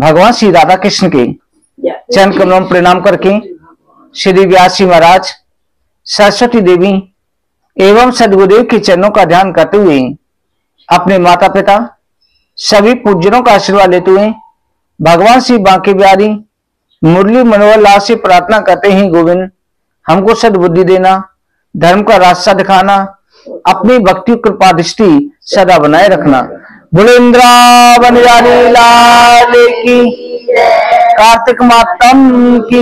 भगवान श्री राधा कृष्ण के चरण कमलों में प्रणाम करके श्री व्यास जी महाराज, सरस्वती देवी एवं सदगुरुदेव के चरणों का ध्यान करते हुए अपने माता पिता सभी पूज्यों का आशीर्वाद लेते हुए भगवान श्री बांके बिहारी मुरली मनोहर लाल से प्रार्थना करते हैं, गोविंद हमको सद्बुद्धि देना, धर्म का रास्ता दिखाना, अपनी भक्ति कृपा दृष्टि सदा बनाए रखना। बोले वृंदावन बिहारी लाल की, कार्तिक मातम की।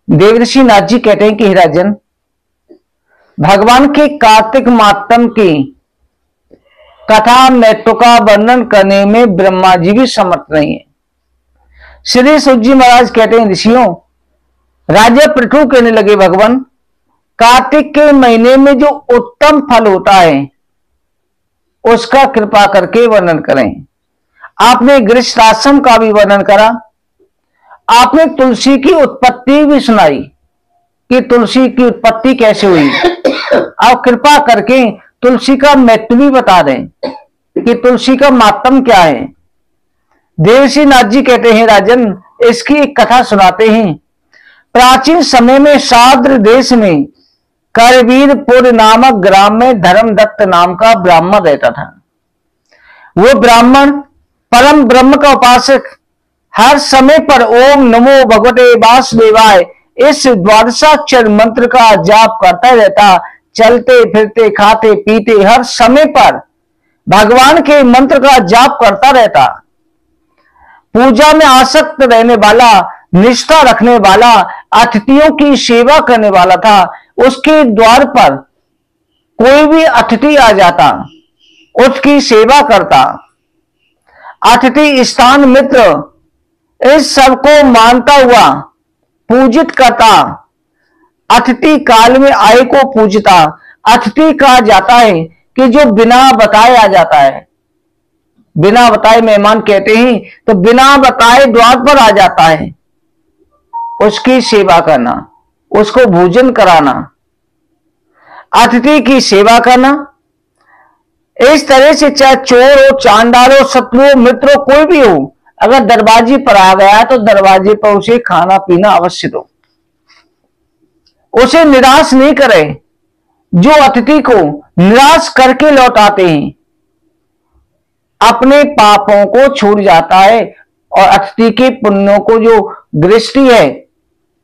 देवर्षि नाथ जी कहते हैं कि हे राजन, भगवान के कार्तिक मातम की कथा महत्व का वर्णन करने में ब्रह्मा जी भी समर्थ नहीं है। श्री सूत जी महाराज कहते हैं, ऋषियों राजा पृथु कहने लगे, भगवान कार्तिक के महीने में जो उत्तम फल होता है उसका कृपा करके वर्णन करें। आपने गृहस्थाश्रम का भी वर्णन करा, आपने तुलसी की उत्पत्ति भी सुनाई कि तुलसी की उत्पत्ति कैसे हुई। आप कृपा करके तुलसी का महत्व भी बता दें कि तुलसी का मातम क्या है। देवर्षि नाथ जी कहते हैं, राजन इसकी एक कथा सुनाते हैं। प्राचीन समय में साद्र देश में करवीरपुर नामक ग्राम में धर्मदत्त नाम का ब्राह्मण रहता था। वो ब्राह्मण परम ब्रह्म का उपासक हर समय पर ओम नमो भगवते वासुदेवाय इस द्वादशाक्षर मंत्र का जाप करता रहता। चलते फिरते खाते पीते हर समय पर भगवान के मंत्र का जाप करता रहता। पूजा में आसक्त रहने वाला, निष्ठा रखने वाला, अतिथियों की सेवा करने वाला था। उसके द्वार पर कोई भी अतिथि आ जाता, उसकी सेवा करता। अतिथि स्थान मित्र इस सबको मानता हुआ पूजित करता। अतिथि काल में आए को पूजता। अतिथि कहा जाता है कि जो बिना बताए आ जाता है। बिना बताए मेहमान कहते हैं, तो बिना बताए द्वार पर आ जाता है। उसकी सेवा करना, उसको भोजन कराना, अतिथि की सेवा करना, इस तरह से चाहे चोर हो, चांडाल हो, शत्रु हो, मित्र हो, कोई भी हो, अगर दरवाजे पर आ गया तो दरवाजे पर उसे खाना पीना अवश्य दो। उसे निराश नहीं करे। जो अतिथि को निराश करके लौटाते हैं अपने पापों को छूट जाता है और अतिथि के पुण्यों को, जो दृष्टि है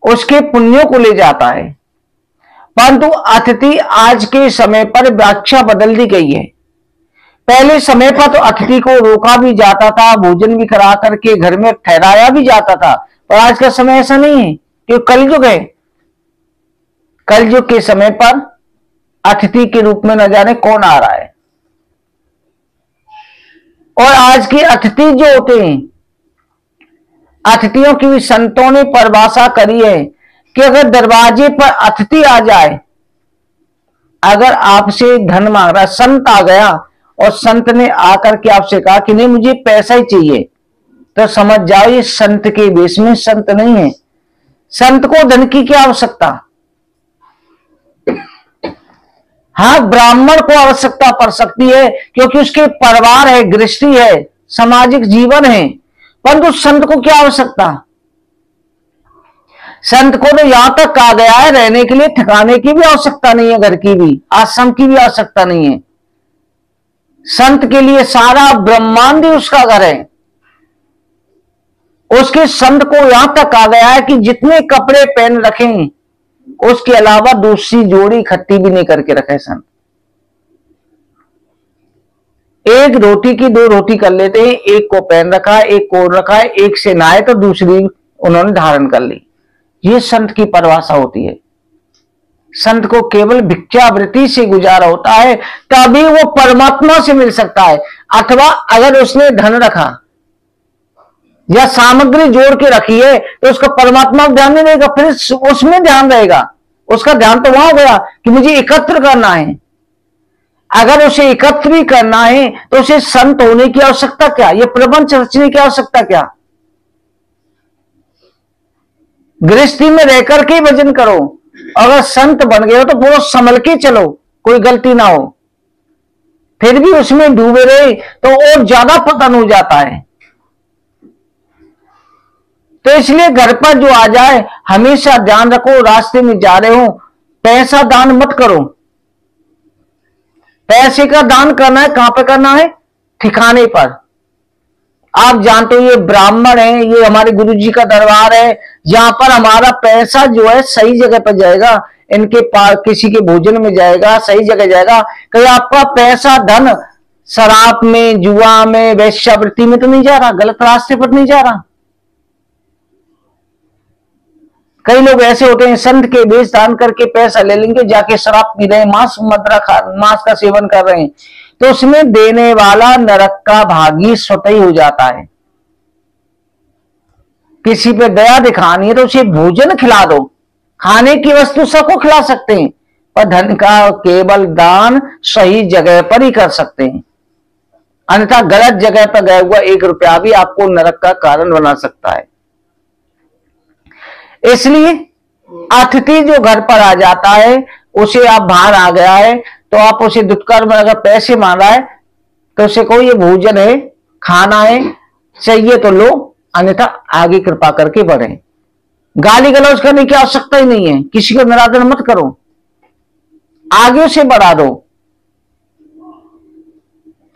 उसके पुण्यों को ले जाता है। परंतु अतिथि आज के समय पर व्याख्या बदल दी गई है। पहले समय पर तो अतिथि को रोका भी जाता था, भोजन भी करा करके घर में ठहराया भी जाता था, पर आज का समय ऐसा नहीं है क्योंकि कलयुग है। कलयुग के समय पर अतिथि के रूप में न जाने कौन आ रहा है। और आज के अतिथि जो होते हैं, अतिथियों की भी संतों ने परिभाषा करी है कि अगर दरवाजे पर अतिथि आ जाए, अगर आपसे धन मांग रहा, संत आ गया और संत ने आकर के आपसे कहा कि नहीं मुझे पैसा ही चाहिए, तो समझ जाओ ये संत के वेश में संत नहीं है। संत को धन की क्या आवश्यकता। हाँ, ब्राह्मण को आवश्यकता पड़ सकती है क्योंकि उसके परिवार है, गृहस्थी है, सामाजिक जीवन है, परंतु संत को क्या आवश्यकता। संत को तो यहां तक कहा गया है रहने के लिए ठिकाने की भी आवश्यकता नहीं है, घर की भी, आश्रम की भी आवश्यकता नहीं है। संत के लिए सारा ब्रह्मांड ही उसका घर है। उसके संत को यहां तक कहा गया है कि जितने कपड़े पहन रखें उसके अलावा दूसरी जोड़ी इकट्ठी भी नहीं करके रखे। संत एक रोटी की दो रोटी कर लेते हैं, एक को पहन रखा है, एक को रखा है, एक से नहाए तो दूसरी उन्होंने धारण कर ली। ये संत की परिभाषा होती है। संत को केवल भिक्षावृत्ति से गुजारा होता है, तभी वो परमात्मा से मिल सकता है। अथवा अगर उसने धन रखा या सामग्री जोड़ के रखी है तो उसका परमात्मा ध्यान नहीं रहेगा, फिर उसमें ध्यान रहेगा। उसका ध्यान तो वहां गया कि मुझे एकत्र करना है। अगर उसे एकत्र भी करना है तो उसे संत होने की आवश्यकता क्या, ये प्रबंध रचने की आवश्यकता क्या। गृहस्थी में रहकर के भजन करो, अगर संत बन गए हो तो बहुत संभल के चलो, कोई गलती ना हो। फिर भी उसमें डूबे रहे तो और ज्यादा पतन हो जाता है। तो इसलिए घर पर जो आ जाए हमेशा ध्यान रखो, रास्ते में जा रहे हो पैसा दान मत करो। पैसे का दान करना है कहां पर करना है? ठिकाने पर। आप जानते हो ये ब्राह्मण है, ये हमारे गुरु जी का दरबार है, यहां पर हमारा पैसा जो है सही जगह पर जाएगा। इनके पास किसी के भोजन में जाएगा, सही जगह जाएगा। कहीं आपका पैसा धन शराब में, जुआ में, वेश्यावृत्ति में तो नहीं जा रहा, गलत रास्ते पर नहीं जा रहा। कई लोग ऐसे होते हैं संत के वेश दान करके पैसा ले लेंगे, जाके शराब पी रहे हैं, मांस का सेवन कर रहे हैं, तो उसमें देने वाला नरक का भागी स्वतः ही हो जाता है। किसी पे दया दिखानी है तो उसे भोजन खिला दो। खाने की वस्तु सबको खिला सकते हैं, पर धन का केवल दान सही जगह पर ही कर सकते हैं। अन्यथा गलत जगह पर गया हुआ 1 रुपया भी आपको नरक का कारण बना सकता है। इसलिए अतिथि जो घर पर आ जाता है, उसे आप बाहर आ गया है तो आप उसे दुत्कार में अगर पैसे मांग रहा है तो उसे कहो ये भोजन है, खाना है, चाहिए तो लो, अन्यथा आगे कृपा करके बढ़े। गाली गलौज करने की आवश्यकता ही नहीं है, किसी को निरादर मत करो, आगे उसे बढ़ा दो।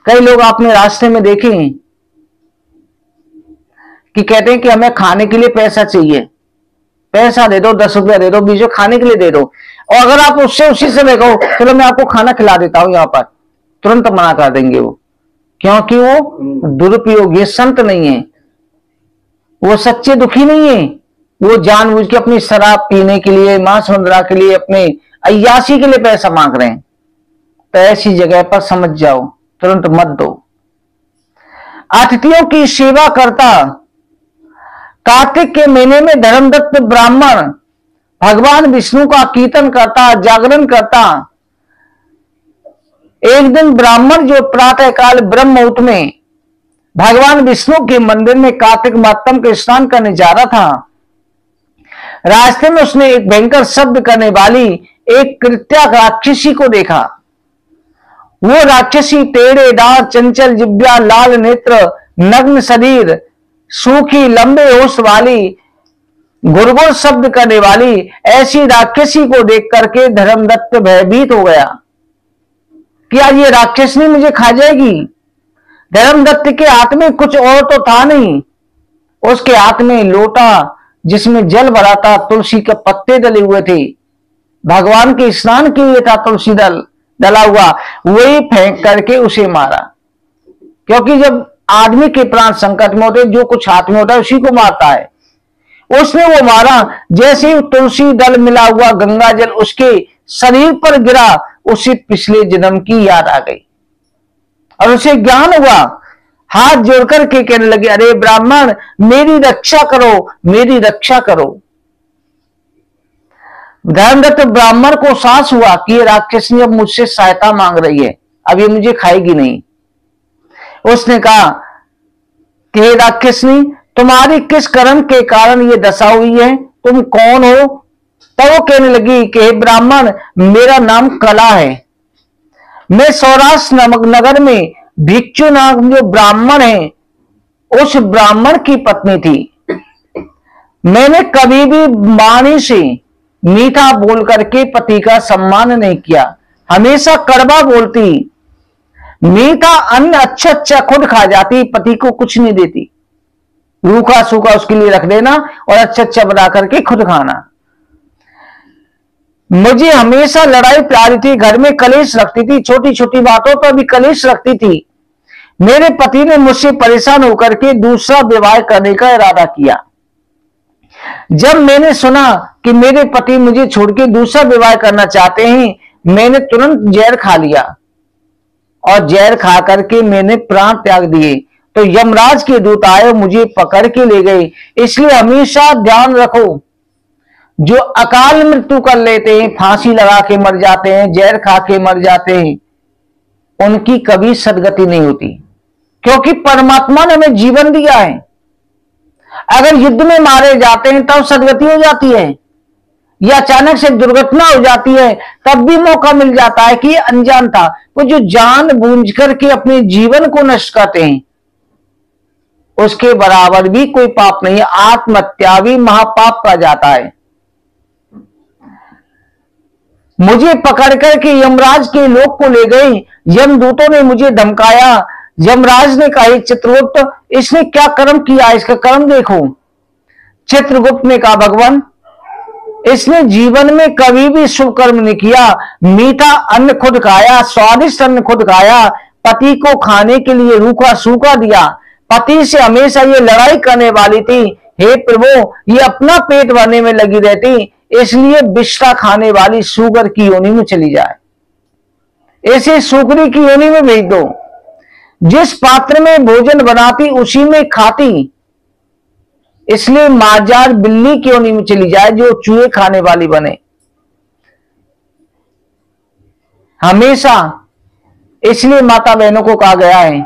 कई लोग आपने रास्ते में देखे हैं कि कहते हैं कि हमें खाने के लिए पैसा चाहिए, पैसा दे दो, 10 रुपया दे दो, 20 खाने के लिए दे दो। और अगर आप उससे उसी समय कहो चलो मैं आपको खाना खिला देता हूं यहां पर, तुरंत मना कर देंगे वो, क्योंकि वो दुरुपयोगी संत नहीं है, वो सच्चे दुखी नहीं है। वो जानबूझ के अपनी शराब पीने के लिए, मांस मुद्रा के लिए, अपने अय्यासी के लिए पैसा मांग रहे हैं। तो ऐसी जगह पर समझ जाओ, तुरंत मत दो। अतिथियों की सेवा करता कार्तिक के महीने में धर्मदत्त ब्राह्मण भगवान विष्णु का कीर्तन करता, जागरण करता। एक दिन ब्राह्मण जो प्रातः काल ब्रह्म मुहूर्त में भगवान विष्णु के मंदिर में कार्तिक मातम के स्नान करने जा रहा था, रास्ते में उसने एक भयंकर शब्द करने वाली एक कृत्या राक्षसी को देखा। वो राक्षसी टेढ़े दांत, चंचल जिब्या, लाल नेत्र, नग्न शरीर, सूखी लंबे होश वाली, गुरगुर शब्द करने वाली ऐसी राक्षसी को देख करके धर्मदत्त भयभीत हो गया कि आज ये राक्षसनी मुझे खा जाएगी। धर्मदत्त के हाथ में कुछ और तो था नहीं, उसके हाथ में लोटा जिसमें जल भरा था, तुलसी के पत्ते डले हुए थे, भगवान के स्नान के लिए था तुलसी दल डला हुआ, वही फेंक करके उसे मारा। क्योंकि जब आदमी के प्राण संकट में होते, जो कुछ हाथ में होता है उसी को मारता है। उसने वो मारा, जैसे ही तुलसी दल मिला हुआ गंगा जल उसके शरीर पर गिरा, उसे पिछले जन्म की याद आ गई और उसे ज्ञान हुआ। हाथ जोड़कर के कहने लगे, अरे ब्राह्मण मेरी रक्षा करो, मेरी रक्षा करो। धर्मदत्त ब्राह्मण को साहस हुआ कि ये राक्षसनी अब मुझसे सहायता मांग रही है, अब ये मुझे खाएगी नहीं। उसने कहा कि हे राक्षसनी, तुम्हारी किस कर्म के कारण ये दशा हुई है, तुम कौन हो? तब वो कहने लगी कि हे ब्राह्मण, मेरा नाम कला है, मैं सौराष्ट्र नगर में भिक्षु नाम जो ब्राह्मण है उस ब्राह्मण की पत्नी थी। मैंने कभी भी वाणी से मीठा बोल करके पति का सम्मान नहीं किया, हमेशा कड़वा बोलती, मीठा अन्न अच्छा अच्छा खुद खा जाती, पति को कुछ नहीं देती, रूखा सूखा उसके लिए रख देना और अच्छा अच्छा बना करके खुद खाना। मुझे हमेशा लड़ाई प्यारी थी, घर में कलेश रखती थी, छोटी छोटी बातों पर भी कलेश रखती थी। मेरे पति ने मुझसे परेशान होकर के दूसरा विवाह करने का इरादा किया। जब मैंने सुना कि मेरे पति मुझे छोड़ के दूसरा विवाह करना चाहते हैं, मैंने तुरंत जहर खा लिया और जहर खा करके मैंने प्राण त्याग दिए। तो यमराज के दूत आए, मुझे पकड़ के ले गए। इसलिए हमेशा ध्यान रखो, जो अकाल मृत्यु कर लेते हैं, फांसी लगा के मर जाते हैं, जहर खा के मर जाते हैं, उनकी कभी सदगति नहीं होती, क्योंकि परमात्मा ने हमें जीवन दिया है। अगर युद्ध में मारे जाते हैं तब सदगति हो जाती है, या अचानक से दुर्घटना हो जाती है, तब भी मौका मिल जाता है कि ये अनजान था। वो जो जानबूझ करके अपने जीवन को नष्ट करते हैं, उसके बराबर भी कोई पाप नहीं है। आत्महत्या भी महापाप कहा जाता है। मुझे पकड़ करके यमराज के लोक को ले गए, यमदूतों ने मुझे धमकाया। यमराज ने कहा, चित्रगुप्त इसने क्या कर्म किया, इसका कर्म देखो। चित्रगुप्त ने कहा, भगवान इसने जीवन में कभी भी शुभ कर्म नहीं किया। मीठा अन्न खुद खाया, स्वादिष्ट अन्न खुद खाया, पति को खाने के लिए रूखा सूखा दिया, पति से हमेशा ये लड़ाई करने वाली थी। हे प्रभु, ये अपना पेट भरने में लगी रहती, इसलिए बिष्टा खाने वाली सूगर की योनि में चली जाए, ऐसे सूकरी की योनि में भेज दो। जिस पात्र में भोजन बनाती उसी में खाती, इसलिए माजार बिल्ली की योनि में चली जाए जो चूहे खाने वाली बने। हमेशा इसलिए माता बहनों को कहा गया है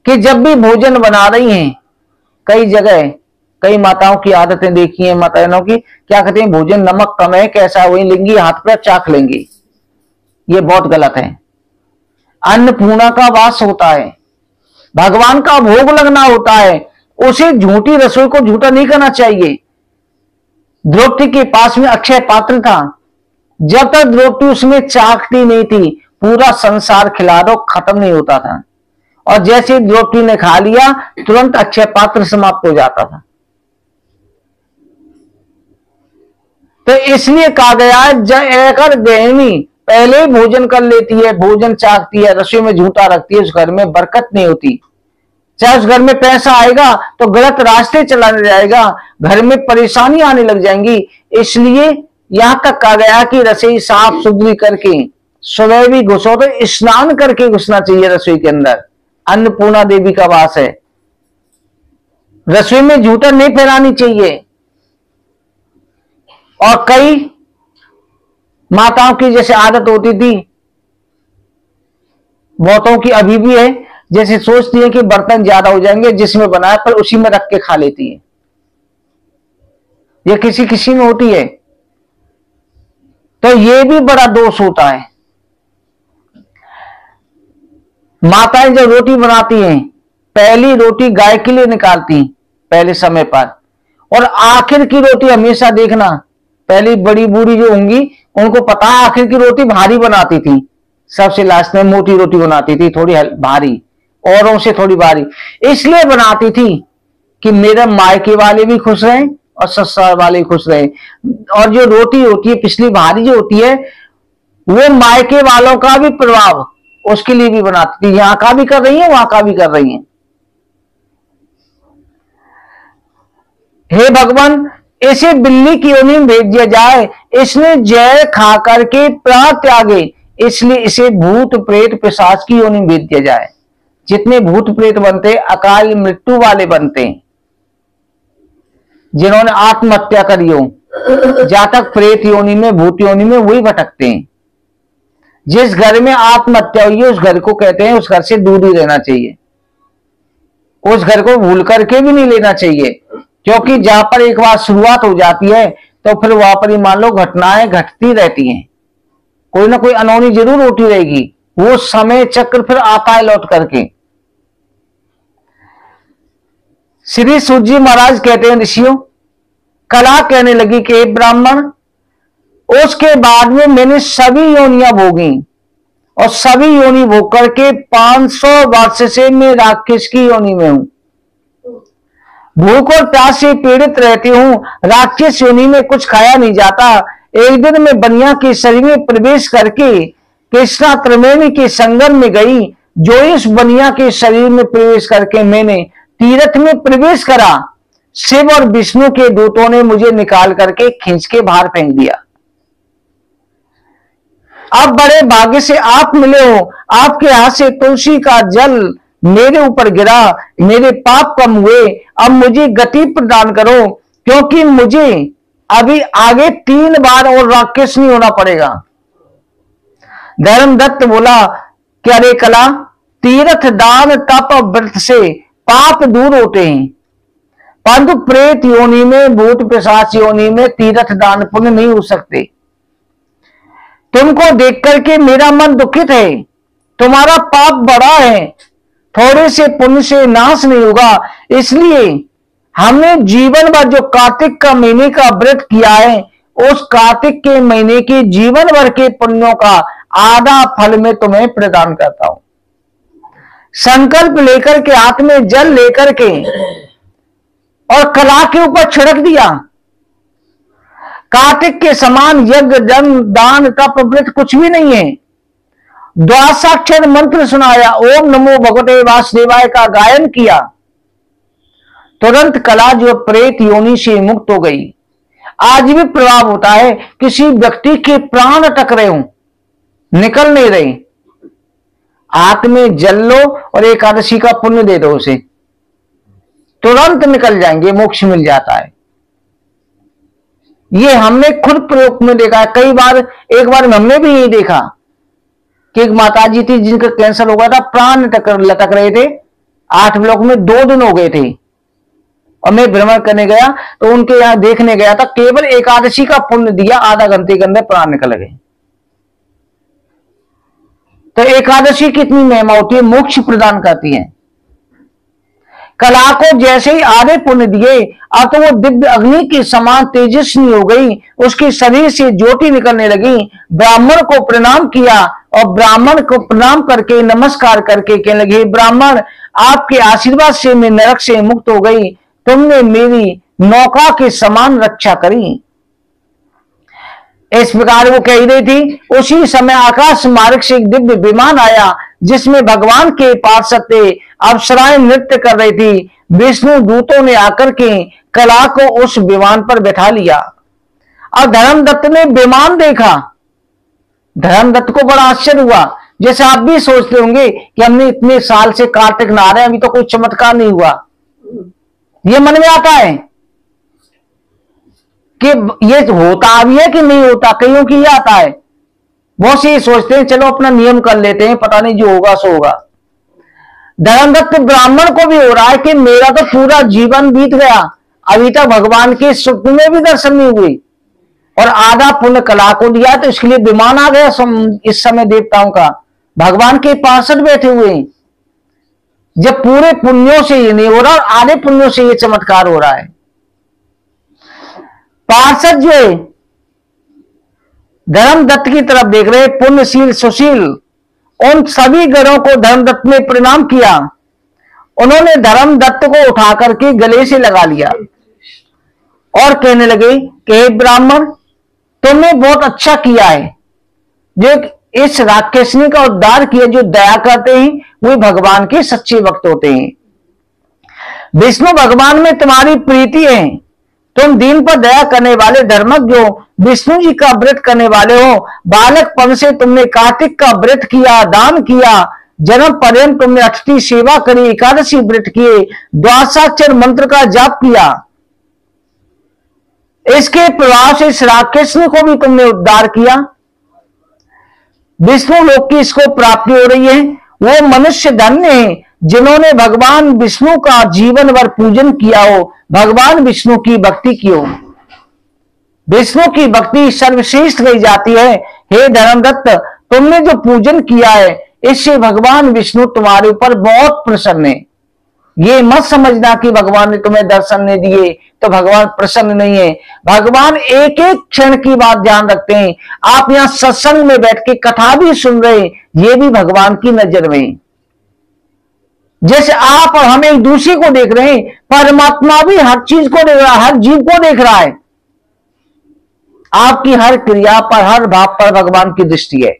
कि जब भी भोजन बना रही हैं, कई जगह कई माताओं की आदतें देखी हैं, माता बहनों की, क्या कहते हैं, भोजन नमक कम है, कैसा वही लेंगी, हाथ पर चाख लेंगी। ये बहुत गलत है। अन्नपूर्णा का वास होता है, भगवान का भोग लगना होता है, उसे झूठी रसोई को झूठा नहीं करना चाहिए। द्रौपदी के पास में अक्षय पात्र था, जब तक द्रौपदी उसमें चाखती नहीं थी, पूरा संसार खिला दो खत्म नहीं होता था, और जैसे द्रौपदी ने खा लिया तुरंत अक्षय पात्र समाप्त हो जाता था। तो इसलिए कहा गया अगर गृहिणी पहले ही भोजन कर लेती है, भोजन चाखती है, रसोई में झूठा रखती है, उस घर में बरकत नहीं होती। चाहे उस घर में पैसा आएगा तो गलत रास्ते चला जाएगा, घर में परेशानी आने लग जाएंगी। इसलिए यहां तक कहा गया कि रसोई साफ सुथरी करके, सुबह भी घुसो तो स्नान करके घुसना चाहिए रसोई के अंदर। अन्नपूर्णा देवी का वास है, रसोई में झूठा नहीं फैलानी चाहिए। और कई माताओं की जैसे आदत होती थी, बहुतों की अभी भी है, जैसे सोचती है कि बर्तन ज्यादा हो जाएंगे, जिसमें बनाया पर उसी में रख के खा लेती है। ये किसी किसी में होती है, तो ये भी बड़ा दोष होता है। माताएं जब रोटी बनाती हैं, पहली रोटी गाय के लिए निकालती पहले समय पर, और आखिर की रोटी हमेशा देखना, पहली बड़ी बूढ़ी जो होंगी उनको पता है आखिर की रोटी भारी बनाती थी, सबसे लास्ट में मोटी रोटी बनाती थी, थोड़ी भारी, औरों से थोड़ी भारी इसलिए बनाती थी कि मेरे मायके वाले भी खुश रहें और ससुराल वाले खुश रहें। और जो रोटी होती है पिछली भारी जो होती है, वो मायके वालों का भी प्रभाव उसके लिए भी बनाती थी, यहां का भी कर रही है वहां का भी कर रही है। हे भगवान, इसे बिल्ली की योनि में भेज दिया जाए, इसने जहर खा करके प्राण त्यागे, इसलिए इसे भूत प्रेत पिशाच की योनि में भेज दिया जाए। जितने भूत प्रेत बनते अकाल मृत्यु वाले बनते, जिन्होंने आत्महत्या करी हो, जातक प्रेत योनि में भूत योनि में वही भटकते हैं। जिस घर में आत्महत्या हुई है उस घर को कहते हैं उस घर से दूर ही रहना चाहिए, उस घर को भूल करके भी नहीं लेना चाहिए, क्योंकि जहां पर एक बार शुरुआत हो जाती है तो फिर वहां पर ही मान लो घटनाएं घटती रहती हैं, कोई ना कोई अनहोनी जरूर होती रहेगी, वो समय चक्र फिर आता है लौट करके। श्री सूत जी महाराज कहते हैं, ऋषियों कला कहने लगी कि ब्राह्मण, उसके बाद में मैंने सभी योनियां भोगी, और सभी योनि भोग करके 500 वर्ष से मैं राक्षस की योनि में हूं, भूख और प्यास से पीड़ित रहती हूं, राक्षस योनि में कुछ खाया नहीं जाता। एक दिन मैं बनिया के शरीर में प्रवेश करके कृष्णा त्रिवेणी के संगम में गई, जो इस बनिया के शरीर में प्रवेश करके मैंने तीर्थ में प्रवेश करा, शिव और विष्णु के दूतों ने मुझे निकाल करके खींच के बाहर फेंक दिया। अब बड़े भाग्य से आप मिले हो, आपके हाथ से तुलसी का जल मेरे ऊपर गिरा, मेरे पाप कम हुए, अब मुझे गति प्रदान करो, क्योंकि मुझे अभी आगे 3 बार और राक्षस नहीं होना पड़ेगा। धर्मदत्त बोला कि अरे कला, तीर्थ दान तप व्रत से पाप दूर होते हैं, परंतु प्रेत योनि में, भूत पिशाच योनि में तीर्थ दान पुण्य नहीं हो सकते। तुमको देख करके मेरा मन दुखित है, तुम्हारा पाप बड़ा है, थोड़े से पुण्य से नाश नहीं होगा। इसलिए हमने जीवन भर जो कार्तिक का महीने का व्रत किया है, उस कार्तिक के महीने के जीवन भर के पुण्यों का आधा फल में तुम्हें प्रदान करता हूं। संकल्प लेकर के, हाथ में जल लेकर के और कला के ऊपर छिड़क दिया। कार्तिक के समान यज्ञ, जन, दान, तप, व्रत कुछ भी नहीं है। द्वादशाक्षर मंत्र सुनाया, ओम नमो भगवते वासुदेवाय का गायन किया, तुरंत कला जो प्रेत योनि से मुक्त हो गई। आज भी प्रभाव होता है, किसी व्यक्ति के प्राण अटक रहे हो, निकल नहीं रहे, हाथ में जल लो और एकादशी का पुण्य दे दो उसे, तुरंत निकल जाएंगे, मोक्ष मिल जाता है। ये हमने खुद प्रयोग में देखा है कई बार। एक बार हमने भी यही देखा कि एक माताजी थी जिनका कैंसर हो गया था, प्राण लटक रहे थे, 8 ब्लॉक में 2 दिन हो गए थे। और मैं भ्रमण करने गया तो उनके यहां देखने गया था, केवल एकादशी का पुण्य दिया, आधा घंटे के अंदर प्राण निकल गए। तो एकादशी कितनी महिमा होती है, मोक्ष प्रदान करती है। कला को जैसे ही आधे पुण्य दिए, अब तो वो दिव्य अग्नि के समान तेजस्वी हो गई, उसके शरीर से ज्योति निकलने लगी। ब्राह्मण को प्रणाम किया और ब्राह्मण को प्रणाम करके नमस्कार करके कहने लगे, ब्राह्मण आपके आशीर्वाद से मैं नरक से मुक्त हो गई, तुमने मेरी नौका के समान रक्षा करी। इस प्रकार वो कह रही थी। उसी समय आकाश मार्ग से एक दिव्य विमान आया, जिसमें भगवान के पार्षद थे, अप्सराएं नृत्य कर रही थी। विष्णु दूतों ने आकर के कला को उस विमान पर बैठा लिया। अब धर्मदत्त ने विमान देखा, धर्मदत्त को बड़ा आश्चर्य हुआ। जैसे आप भी सोचते होंगे कि हमने इतने साल से कार्तिक नहा रहे हैं, अभी तो कोई चमत्कार नहीं हुआ। ये मन में आता है कि ये होता भी है कि नहीं होता, कईयों की ये आता है। बहुत से सोचते हैं चलो अपना नियम कर लेते हैं, पता नहीं जो होगा सो होगा। धर्मदत्त ब्राह्मण को भी हो रहा है कि मेरा तो पूरा जीवन बीत गया, अभी तक भगवान के स्वप्न में भी दर्शन नहीं हुए, और आधा पुण्य कला को दिया, तो इसके लिए विमान आ गया इस समय देवताओं का, भगवान के पार्षद बैठे हुए हैं। जब पूरे पुण्यों से ये नहीं हो रहा और आधे पुण्यों से ये चमत्कार हो रहा है। पार्षद जो है धर्मदत्त की तरफ देख रहे, पुण्यशील सुशील, उन सभी गणों को धर्मदत्त ने प्रणाम किया। उन्होंने धर्मदत्त को उठा करके गले से लगा लिया और कहने लगे कि हे ब्राह्मण, तुमने बहुत अच्छा किया है, जो इस राक्षसनी का उद्धार किया। जो दया करते हैं वे भगवान के सच्चे भक्त होते हैं। विष्णु भगवान में तुम्हारी प्रीति है, तुम दीन पर दया करने वाले धर्मज्ञ हो, विष्णु जी का व्रत करने वाले हो। बालकपन से तुमने कार्तिक का व्रत किया, दान किया, जन्म पर्यंत तुमने अष्टी सेवा करी, एकादशी व्रत किए, द्वादशाक्षर मंत्र का जाप किया। इसके प्रभाव से इस राक्षसनी को भी तुमने उद्धार किया। विष्णु लोक की इसको प्राप्ति हो रही है। वो मनुष्य धन्य है जिन्होंने भगवान विष्णु का जीवन भर पूजन किया हो, भगवान विष्णु की भक्ति की हो। विष्णु की भक्ति सर्वश्रेष्ठ कही जाती है। हे धर्मदत्त, तुमने जो पूजन किया है, इससे भगवान विष्णु तुम्हारे ऊपर बहुत प्रसन्न है। ये मत समझना कि भगवान ने तुम्हें दर्शन नहीं दिए तो भगवान प्रसन्न नहीं है। भगवान एक एक क्षण की बात ध्यान रखते हैं। आप यहां सत्संग में बैठ के कथा भी सुन रहे हैं, ये भी भगवान की नजर में। जैसे आप और हम एक दूसरे को देख रहे हैं, परमात्मा भी हर चीज को देख रहा है, हर जीव को देख रहा है। आपकी हर क्रिया पर, हर भाव पर भगवान की दृष्टि है।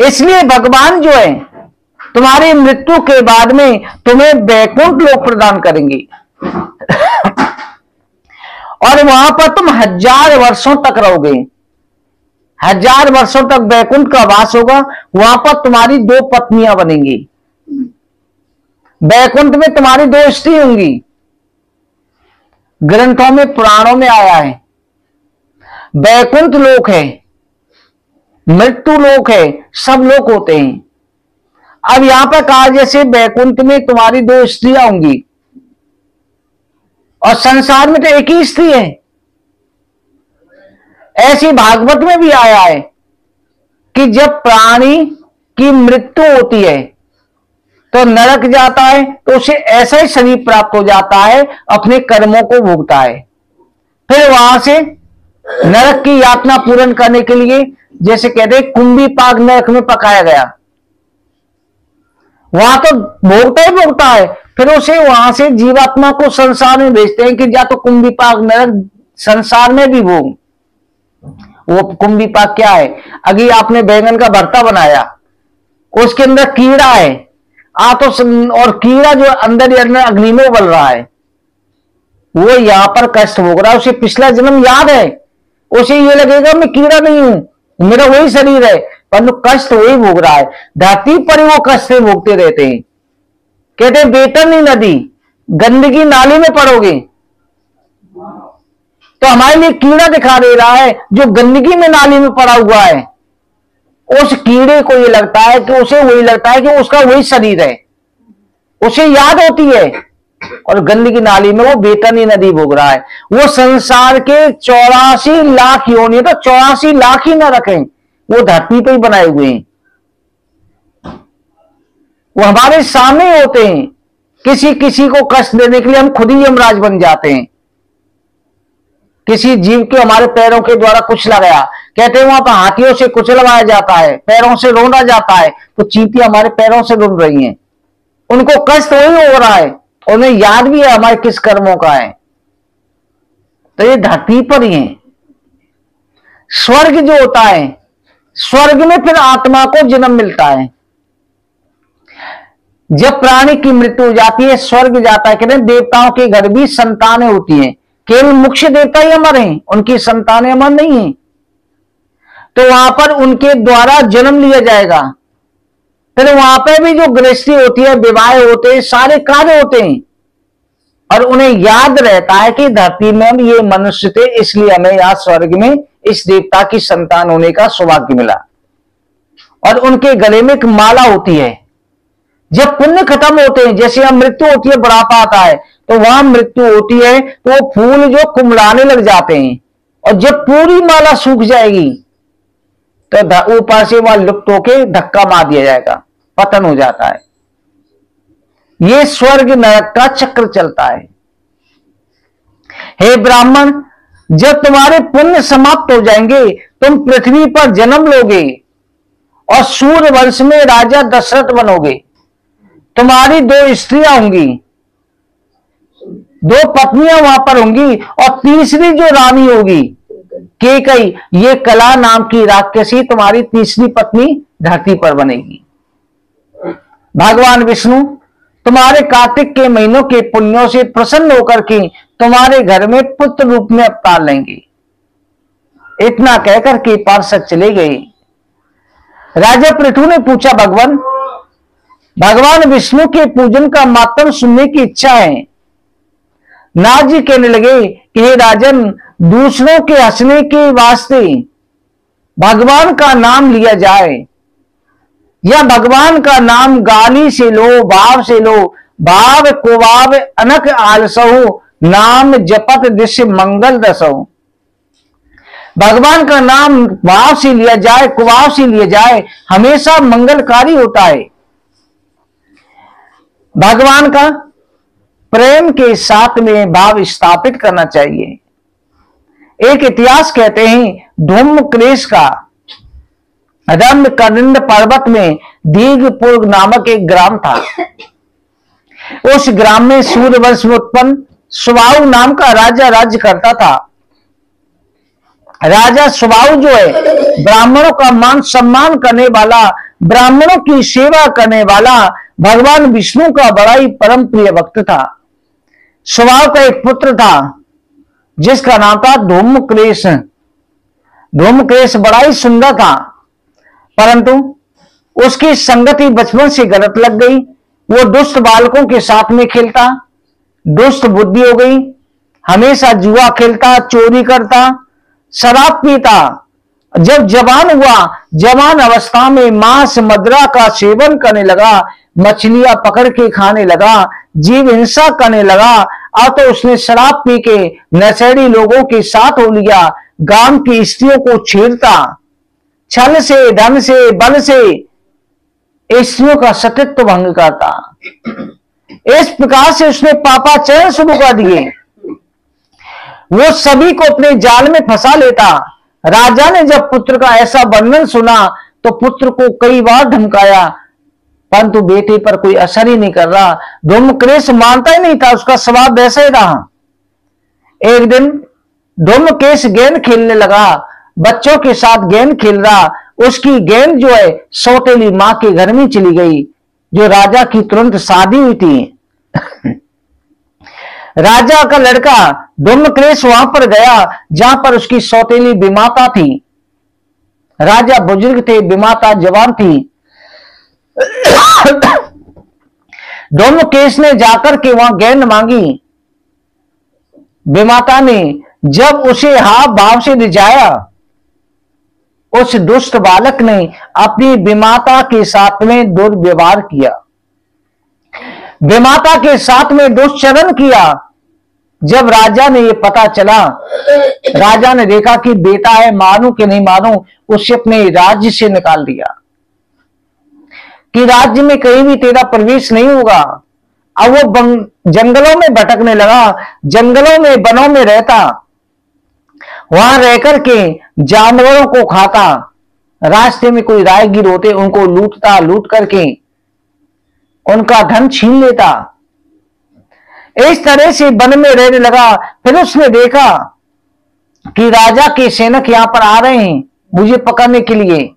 इसलिए भगवान जो है तुम्हारी मृत्यु के बाद में तुम्हें वैकुंठ लोक प्रदान करेंगे और वहां पर तुम 1000 वर्षों तक रहोगे। 1000 वर्षों तक वैकुंठ का वास होगा। वहां पर तुम्हारी 2 पत्नियां बनेंगी। वैकुंठ में तुम्हारी 2 स्त्री होंगी। ग्रंथों में, पुराणों में आया है। वैकुंठ लोक है, मृत्यु लोक है, सब लोक होते हैं। अब यहां पर कहा जैसे वैकुंठ में तुम्हारी 2 स्त्रियां होंगी, और संसार में तो एक ही स्त्री है। ऐसी भागवत में भी आया है कि जब प्राणी की मृत्यु होती है तो नरक जाता है, तो उसे ऐसा ही शरीर प्राप्त हो जाता है, अपने कर्मों को भोगता है। फिर वहां से नरक की यातना पूर्ण करने के लिए, जैसे कहते हैं कुंभी पाक नरक में पकाया गया, वहां तो भोगता ही भोगता है। फिर उसे वहां से जीवात्मा को संसार में भेजते हैं कि या तो कुंभी पाक नरक संसार में भी भोग। वो कुंभी पाक क्या है? अभी आपने बैंगन का भरता बनाया, उसके अंदर कीड़ा है, तो और कीड़ा जो अंदर ही अंदर अग्नि में उबल रहा है, वो यहां पर कष्ट भोग रहा है। उसे पिछला जन्म याद है, उसे ये लगेगा मैं कीड़ा नहीं हूं, मेरा वही शरीर है, परंतु कष्ट वही भोग रहा है। धरती पर वो कष्ट से भोगते रहते हैं। कहते हैं बेतरनी नदी, गंदगी नाली में पड़ोगे, तो हमारे लिए कीड़ा दिखा दे रहा है जो गंदगी में नाली में पड़ा हुआ है। उस कीड़े को ये लगता है कि उसे वही लगता है कि उसका वही शरीर है, उसे याद होती है, और गंदगी नाली में वो बेतरनी नदी भोग रहा है। वो संसार के 84 लाख योनि, तो 84 लाख ही ना रखें, वो धरती पे ही बनाए हुए हैं, वो हमारे सामने होते हैं। किसी किसी को कष्ट देने के लिए हम खुद ही यमराज बन जाते हैं। किसी जीव के हमारे पैरों के द्वारा कुचला गया, कहते हैं वहां पर हाथियों से कुचलवाया जाता है, पैरों से रोना जाता है, तो चींटियां हमारे पैरों से रुन रही हैं, उनको कष्ट वही हो रहा है, उन्हें याद भी है हमारे किस कर्मों का है। तो ये धरती पर ही है। स्वर्ग जो होता है, स्वर्ग में फिर आत्मा को जन्म मिलता है। जब प्राणी की मृत्यु हो जाती है, स्वर्ग जाता है। कहते हैं देवताओं के घर भी संतानें होती हैं, केवल मुख्य देवता ही अमर हैं, उनकी संतानें अमर नहीं हैं। तो वहां पर उनके द्वारा जन्म लिया जाएगा। फिर वहां पर भी जो गृहस्थी होती है, विवाह होते हैं, सारे कार्य होते हैं, और उन्हें याद रहता है कि धरती में हम ये मनुष्य थे, इसलिए हमें यहां स्वर्ग में इस देवता की संतान होने का सौभाग्य मिला। और उनके गले में एक माला होती है। जब पुण्य खत्म होते हैं, जैसे हम मृत्यु होती है, बुढ़ापा आता है, तो वहां मृत्यु होती है, तो वो फूल जो कुमलाने लग जाते हैं, और जब पूरी माला सूख जाएगी तो ऊपर से वहां लुप्त होकर धक्का मार दिया जाएगा, पतन हो जाता है। ये स्वर्ग नरक का चक्र चलता है। हे ब्राह्मण, जब तुम्हारे पुण्य समाप्त हो जाएंगे, तुम पृथ्वी पर जन्म लोगे और सूर्य वंश में राजा दशरथ बनोगे। तुम्हारी 2 स्त्रियां होंगी, 2 पत्नियां वहां पर होंगी, और तीसरी जो रानी होगी केकई, ये कला नाम की राक्षसी तुम्हारी तीसरी पत्नी धरती पर बनेगी। भगवान विष्णु तुम्हारे कार्तिक के महीनों के पुण्यों से प्रसन्न होकर के तुम्हारे घर में पुत्र रूप में अवतार लेंगे। इतना कहकर के पार्षद चले गए। राजा पृथु ने पूछा, भगवान विष्णु के पूजन का मातम सुनने की इच्छा है। नारद जी कहने लगे कि हे राजन, दूसरों के हंसने के वास्ते भगवान का नाम लिया जाए, या भगवान का नाम गाली से लो, भाव से लो, भाव कुभाव अनक आलसहु, नाम जपत दृश्य मंगल दसहु। भगवान का नाम भाव से लिया जाए, कुभाव से लिया जाए, हमेशा मंगलकारी होता है। भगवान का प्रेम के साथ में भाव स्थापित करना चाहिए। एक इतिहास कहते हैं धूम्रकेश का, रम्यकनिंद पर्वत में दीघपुर नामक एक ग्राम था। उस ग्राम में सूर्यवंश में उत्पन्न सुबाहु नाम का राजा राज्य करता था। राजा सुबाहु जो है, ब्राह्मणों का मान सम्मान करने वाला, ब्राह्मणों की सेवा करने वाला, भगवान विष्णु का बड़ा ही परम प्रिय भक्त था। सुबाहु का एक पुत्र था जिसका नाम था धूम्रकेश। धूम्रकेश बड़ा ही सुंदर था, परंतु उसकी संगति बचपन से गलत लग गई। वो दुष्ट बालकों के साथ में खेलता, दुष्ट बुद्धि हो गई, हमेशा जुआ खेलता, चोरी करता, शराब पीता। जब जवान हुआ, जवान अवस्था में मांस मदिरा का सेवन करने लगा, मछलियां पकड़ के खाने लगा, जीव हिंसा करने लगा, और तो उसने शराब पी के नशेड़ी लोगों के साथ हो लिया, गांव की स्त्रियों को छेड़ता, छल से, धन से, बल से स्त्रियों का सतीत्व भंग करता। इस प्रकार से उसने पापाचरण शुरू कर दिए। वो सभी को अपने जाल में फंसा लेता। राजा ने जब पुत्र का ऐसा वर्णन सुना तो पुत्र को कई बार धमकाया, परंतु बेटे पर कोई असर ही नहीं कर रहा। धूमकेश मानता ही नहीं था, उसका स्वभाव वैसा ही रहा। एक दिन धूमकेश गेंद खेलने लगा, बच्चों के साथ गेंद खेल रहा। उसकी गेंद जो है सौतेली मां के घर में चली गई, जो राजा की तुरंत शादी हुई थी। राजा का लड़का धूमकेश वहां पर गया जहां पर उसकी सौतेली विमाता थी। राजा बुजुर्ग थे, विमाता जवान थी। धूमकेश ने जाकर के वहां गेंद मांगी। विमाता ने जब उसे हाव भाव से रिझाया, उस दुष्ट बालक ने अपनी विमाता के साथ में दुर्व्यवहार किया, विमाता के साथ में दुष्चरण किया। जब राजा ने ये पता चला, राजा ने देखा कि बेटा है, मानूं कि नहीं मानूं, उसे अपने राज्य से निकाल दिया कि राज्य में कहीं भी तेरा प्रवेश नहीं होगा। अब वो जंगलों में भटकने लगा, जंगलों में, वनों में रहता, वहां रहकर के जानवरों को खाता, रास्ते में कोई राहगीर होते उनको लूटता, लूट करके उनका धन छीन लेता। इस तरह से वन में रहने लगा। फिर उसने देखा कि राजा के सैनिक यहां पर आ रहे हैं मुझे पकड़ने के लिए।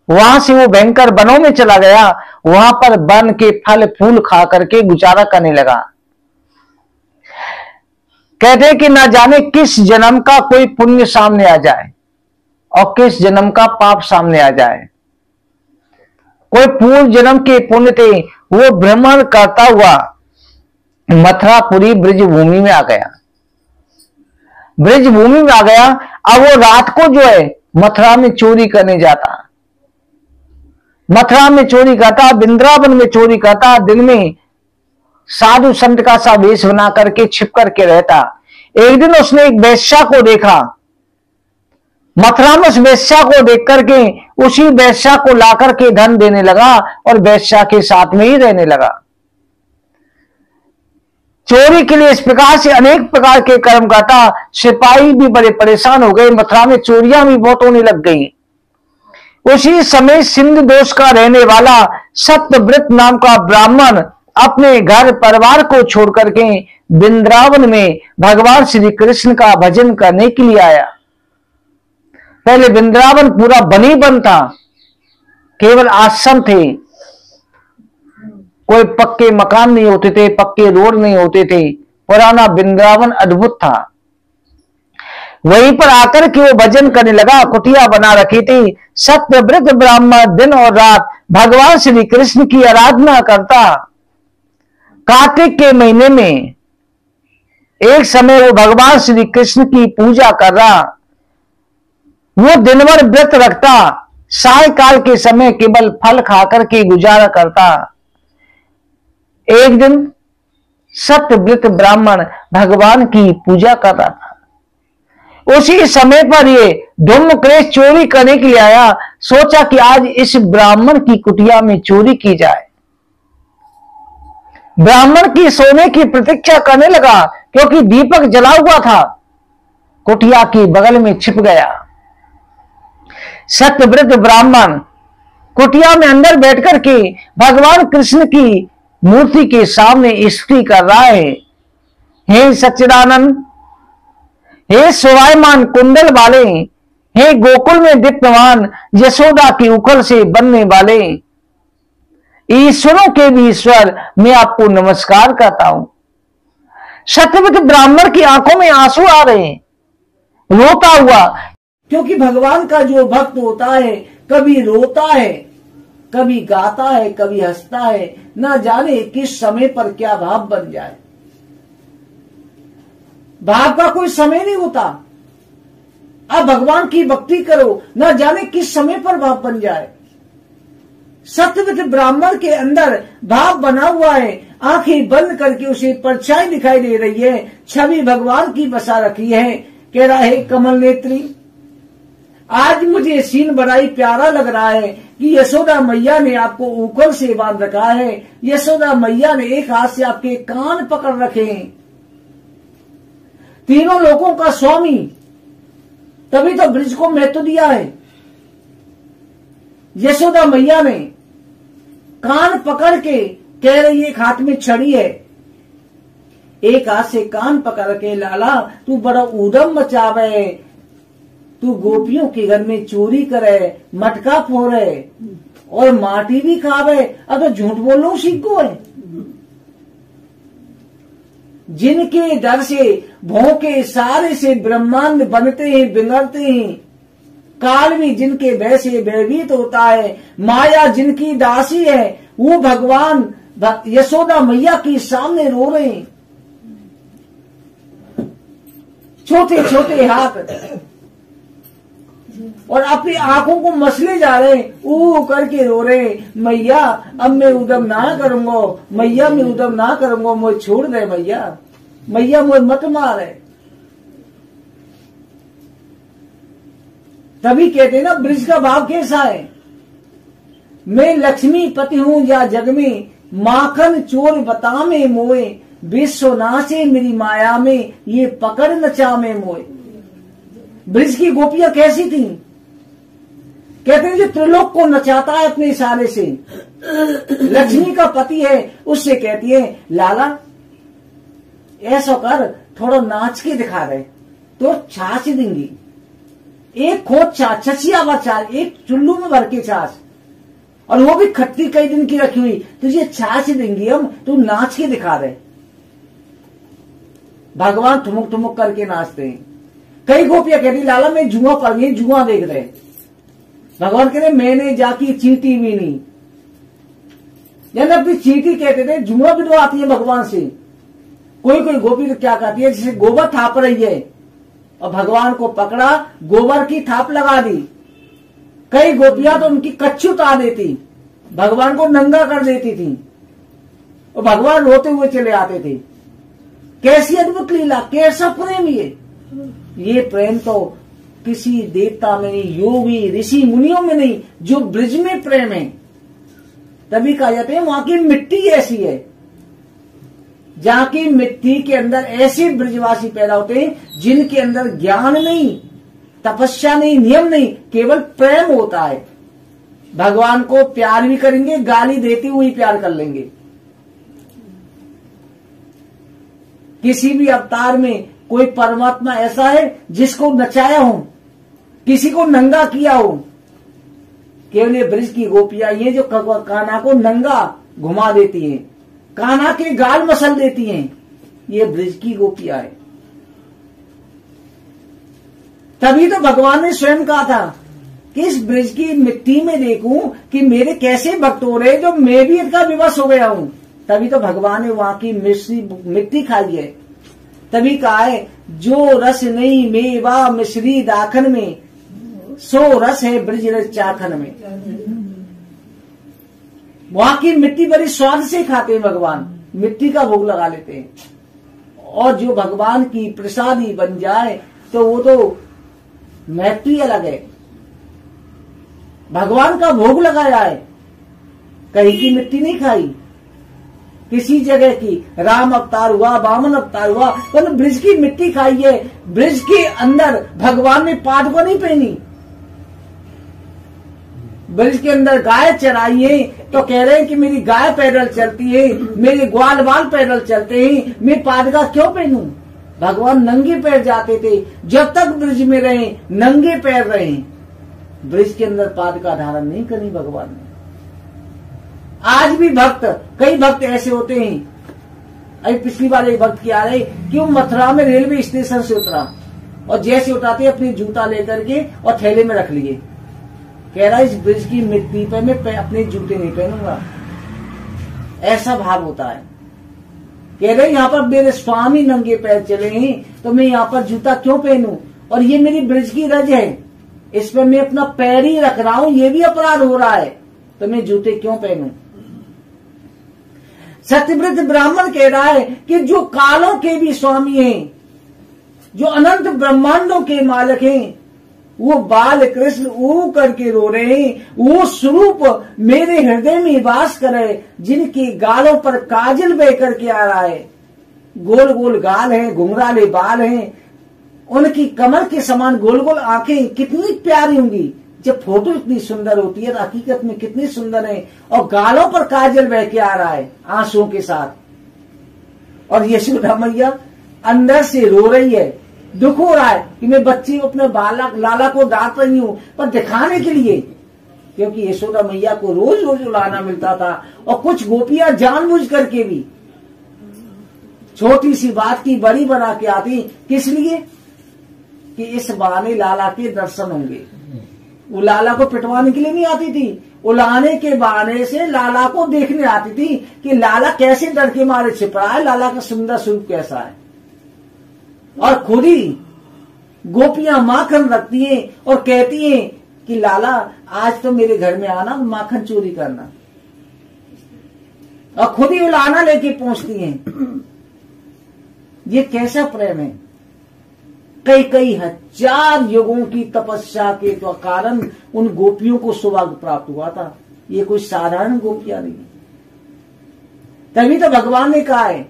वहां से वो भयंकर वनों में चला गया, वहां पर वन के फल फूल खा करके गुजारा करने लगा। कहते कि ना जाने किस जन्म का कोई पुण्य सामने आ जाए और किस जन्म का पाप सामने आ जाए। कोई पूर्व जन्म के पुण्य थे, वो भ्रमण करता हुआ मथुरापुरी ब्रजभूमि में आ गया, ब्रजभूमि में आ गया। अब वो रात को जो है मथुरा में चोरी करने जाता, मथुरा में चोरी करता, वृंदावन में चोरी करता, दिन में साधु संत का सा वेश बना करके छिप करके रहता। एक दिन उसने एक वेश्या को देखा, मथुरा में उस वेश्या को देख करके उसी वेश्या को ला करके धन देने लगा और वेश्या के साथ में ही रहने लगा। चोरी के लिए इस प्रकार से अनेक प्रकार के कर्म करता। सिपाही भी बड़े परेशान हो गए, मथुरा में चोरियां भी बहुत होने लग गई। उसी समय सिंध देश का रहने वाला सत्यव्रत नाम का ब्राह्मण अपने घर परिवार को छोड़ करके वृंदावन में भगवान श्री कृष्ण का भजन करने के लिए आया। पहले वृंदावन पूरा बनी बन था, केवल आश्रम थे, कोई पक्के मकान नहीं होते थे, पक्के रोड नहीं होते थे। पुराना वृंदावन अद्भुत था। वहीं पर आकर के वो भजन करने लगा, कुटिया बना रखी थी। सत्यव्रत ब्राह्मण दिन और रात भगवान श्री कृष्ण की आराधना करता। कार्तिक के महीने में एक समय वो भगवान श्री कृष्ण की पूजा कर रहा। वो दिन भर व्रत रखता, सायकाल के समय केवल फल खाकर के गुजारा करता। एक दिन सत्यव्रत ब्राह्मण भगवान की पूजा कर रहा था। उसी समय पर ये धूमकेश चोरी करने के लिए आया। सोचा कि आज इस ब्राह्मण की कुटिया में चोरी की जाए। ब्राह्मण की सोने की प्रतीक्षा करने लगा, क्योंकि दीपक जला हुआ था। कुटिया के बगल में छिप गया। सत्यव्रत ब्राह्मण कुटिया में अंदर बैठकर के भगवान कृष्ण की मूर्ति के सामने स्तुति कर रहा है। हे सच्चिदानंद, हे शोभायमान कुंडल वाले, हे गोकुल में दीप्तमान यशोदा की उखल से बनने वाले, ईश्वरों के भी ईश्वर, मैं आपको नमस्कार करता हूं। सत्यव्रत ब्राह्मण की आंखों में आंसू आ रहे हैं, रोता हुआ, क्योंकि भगवान का जो भक्त होता है कभी रोता है, कभी गाता है, कभी हंसता है, ना जाने किस समय पर क्या भाव बन जाए। भाव का कोई समय नहीं होता। अब भगवान की भक्ति करो, ना जाने किस समय पर भाव बन जाए। सत्वत ब्राह्मण के अंदर भाव बना हुआ है, आंखें बंद करके उसे परछाई दिखाई दे रही है, छवि भगवान की बसा रखी है। कह रहा है कमल नेत्री, आज मुझे सीन बड़ा ही प्यारा लग रहा है कि यशोदा मैया ने आपको ऊपर से बांध रखा है। यशोदा मैया ने एक हाथ से आपके कान पकड़ रखे हैं। तीनों लोगों का स्वामी, तभी तो ब्रिज को महत्व दिया है। यशोदा मैया ने कान पकड़ के कह रही, एक हाथ में छड़ी है, एक हाथ से कान पकड़ के, लाला तू बड़ा उदम मचावे, तू गोपियों के घर में चोरी करे, मटका फोड़े और माटी भी खावे, अब तो झूठ बोलो सीखो है। जिनके डर से भौंके सारे से ब्रह्मांड बनते हैं, बिगड़ते हैं, काल भी जिनके भय से भयभीत होता है, माया जिनकी दासी है, वो भगवान यशोदा मैया के सामने रो रहे हैं। छोटे छोटे हाथ और अपनी आंखों को मसले जा रहे, ऊ करके रो रहे, मैया अब मैं उदम ना करूंगा, मैया मैं उदम ना करूंगा, मुझे छोड़ दे मैया, मैया मुझे मत मारे। तभी कहते ना ब्रिज का भाव कैसा है, मैं लक्ष्मी पति हूं या जग में, माखन चोर बता में मोए, विश्व नाचे मेरी माया में, ये पकड़ नचा में मोए। ब्रिज की गोपियां कैसी थी? कहते हैं जो त्रिलोक को नचाता है अपने इशारे से, लक्ष्मी का पति है, उससे कहती है लाला ऐसा कर, थोड़ा नाच के दिखा रहे तो छाछ देंगी, एक खोज छाछ, छछिया छाछ, एक चुल्लू में भर के छाछ, और वो भी खट्टी कई दिन की रखी हुई, तुझे छाछ देंगी हम, तू नाच के दिखा रहे। भगवान ठुमुक ठुमुक करके नाचते हैं। कई गोपियां कहती लाला मैं जुआ पड़ गई, जुआ देख रहे। भगवान कहते मैंने जाके चींटी भी नहीं, यानी अपनी चींटी कहते थे, जुआ भी तो आती है भगवान से। कोई कोई गोपी तो क्या कहती है, जैसे गोबर थाप रही है और भगवान को पकड़ा, गोबर की थाप लगा दी। कई गोपियां तो उनकी कच्ची उतार देती, भगवान को नंगा कर देती थी और भगवान रोते हुए चले आते थे। कैसी अद्भुत लीला, कैसा प्रेम ये प्रेम तो किसी देवता में नहीं, योगी ऋषि मुनियों में नहीं, जो ब्रिज में प्रेम है। तभी कहा जाता है वहां की मिट्टी ऐसी है, जहां की मिट्टी के अंदर ऐसे ब्रिजवासी पैदा होते हैं जिनके अंदर ज्ञान नहीं, तपस्या नहीं, नियम नहीं, केवल प्रेम होता है। भगवान को प्यार भी करेंगे, गाली देते हुए प्यार कर लेंगे। किसी भी अवतार में कोई परमात्मा ऐसा है जिसको नचाया हो, किसी को नंगा किया हो। केवल ये ब्रिज की गोपियां ये जो कान्हा को नंगा घुमा देती हैं, कान्हा के गाल मसल देती हैं, ये ब्रिज की गोपियां है। तभी तो भगवान ने स्वयं कहा था कि इस ब्रिज की मिट्टी में देखूं कि मेरे कैसे भक्त हो रहे, जो मैं भी इनका विवश हो गया हूं। तभी तो भगवान ने वहां की मिट्टी खाई है। तभी कहा है जो रस नहीं मेवा मिश्री दाखन में, सो रस है ब्रिज रस चाखन में। वहां की मिट्टी बड़ी स्वाद से खाते हैं भगवान, मिट्टी का भोग लगा लेते हैं। और जो भगवान की प्रसादी बन जाए तो वो तो महत्व ही अलग है। भगवान का भोग लगाया है, कहीं की मिट्टी नहीं खाई, किसी जगह की। राम अवतार हुआ, वामन अवतार हुआ, पर ब्रिज की मिट्टी खाई है। ब्रिज के अंदर भगवान ने पाद को नहीं पहनी। ब्रिज के अंदर गाय चराई है तो कह रहे हैं कि मेरी गाय पैदल चलती है, मेरे ग्वाल बाल पैदल चलते हैं, मैं पादका क्यों पहनूं। भगवान नंगे पैर जाते थे, जब तक ब्रिज में रहे नंगे पैर रहे। ब्रिज के अंदर पादका धारण नहीं करी भगवान ने। आज भी भक्त, कई भक्त ऐसे होते हैं। अभी पिछली बार एक भक्त की आ रही कि वो मथुरा में रेलवे स्टेशन से उतरा और जैसे उठाते अपनी जूता लेकर के और थैले में रख लिए। कह रहा इस ब्रिज की मिट्टी पे मैं अपने जूते नहीं पहनूंगा। ऐसा भाव होता है। कह रहे यहाँ पर मेरे स्वामी नंगे पैर चले हैं तो मैं यहाँ पर जूता क्यों पहनूं, और ये मेरी ब्रिज की रज है, इस पर मैं अपना पैर ही रख रहा हूं, ये भी अपराध हो रहा है। तो मैं जूते क्यों पहनूं? सत्यव्रत ब्राह्मण कह रहा है कि जो कालों के भी स्वामी हैं, जो अनंत ब्रह्मांडों के मालिक हैं, वो बाल कृष्ण ऊ करके रो रहे हैं, वो स्वरूप मेरे हृदय में वास करे, जिनकी गालों पर काजल बह करके आ रहा है, गोल गोल गाल है, घुंघराले बाल हैं, उनकी कमर के समान गोल गोल आंखें कितनी प्यारी होंगी। जब फोटो इतनी सुंदर होती है, हकीकत में कितनी सुंदर है, और गालों पर काजल बह के आ रहा है आंसुओं के साथ। और यशोदा मैया अंदर से रो रही है, दुख हो रहा है कि मैं बच्ची अपने लाला को डांट रही हूं, पर दिखाने के लिए, क्योंकि यशोदा मैया को रोज रोज लाना मिलता था। और कुछ गोपियां जानबूझ करके भी छोटी सी बात की बड़ी बना के आती, किस लिए? कि इस बहाने लाला के दर्शन होंगे। वो लाला को पिटवाने के लिए नहीं आती थी, वो लाने के बहाने से लाला को देखने आती थी कि लाला कैसे डर के मारे छिप रहा है, लाला का सुंदर स्वरूप कैसा है। और खुद ही गोपियां माखन रखती हैं और कहती हैं कि लाला आज तो मेरे घर में आना, माखन चोरी करना, और खुद ही वो लाना लेके पहुंचती हैं। ये कैसा प्रेम है? कई कई हजार युगों की तपस्या के तो कारण उन गोपियों को सौभाग्य प्राप्त हुआ था। ये कोई साधारण गोपियां नहीं। तभी तो भगवान ने कहा है,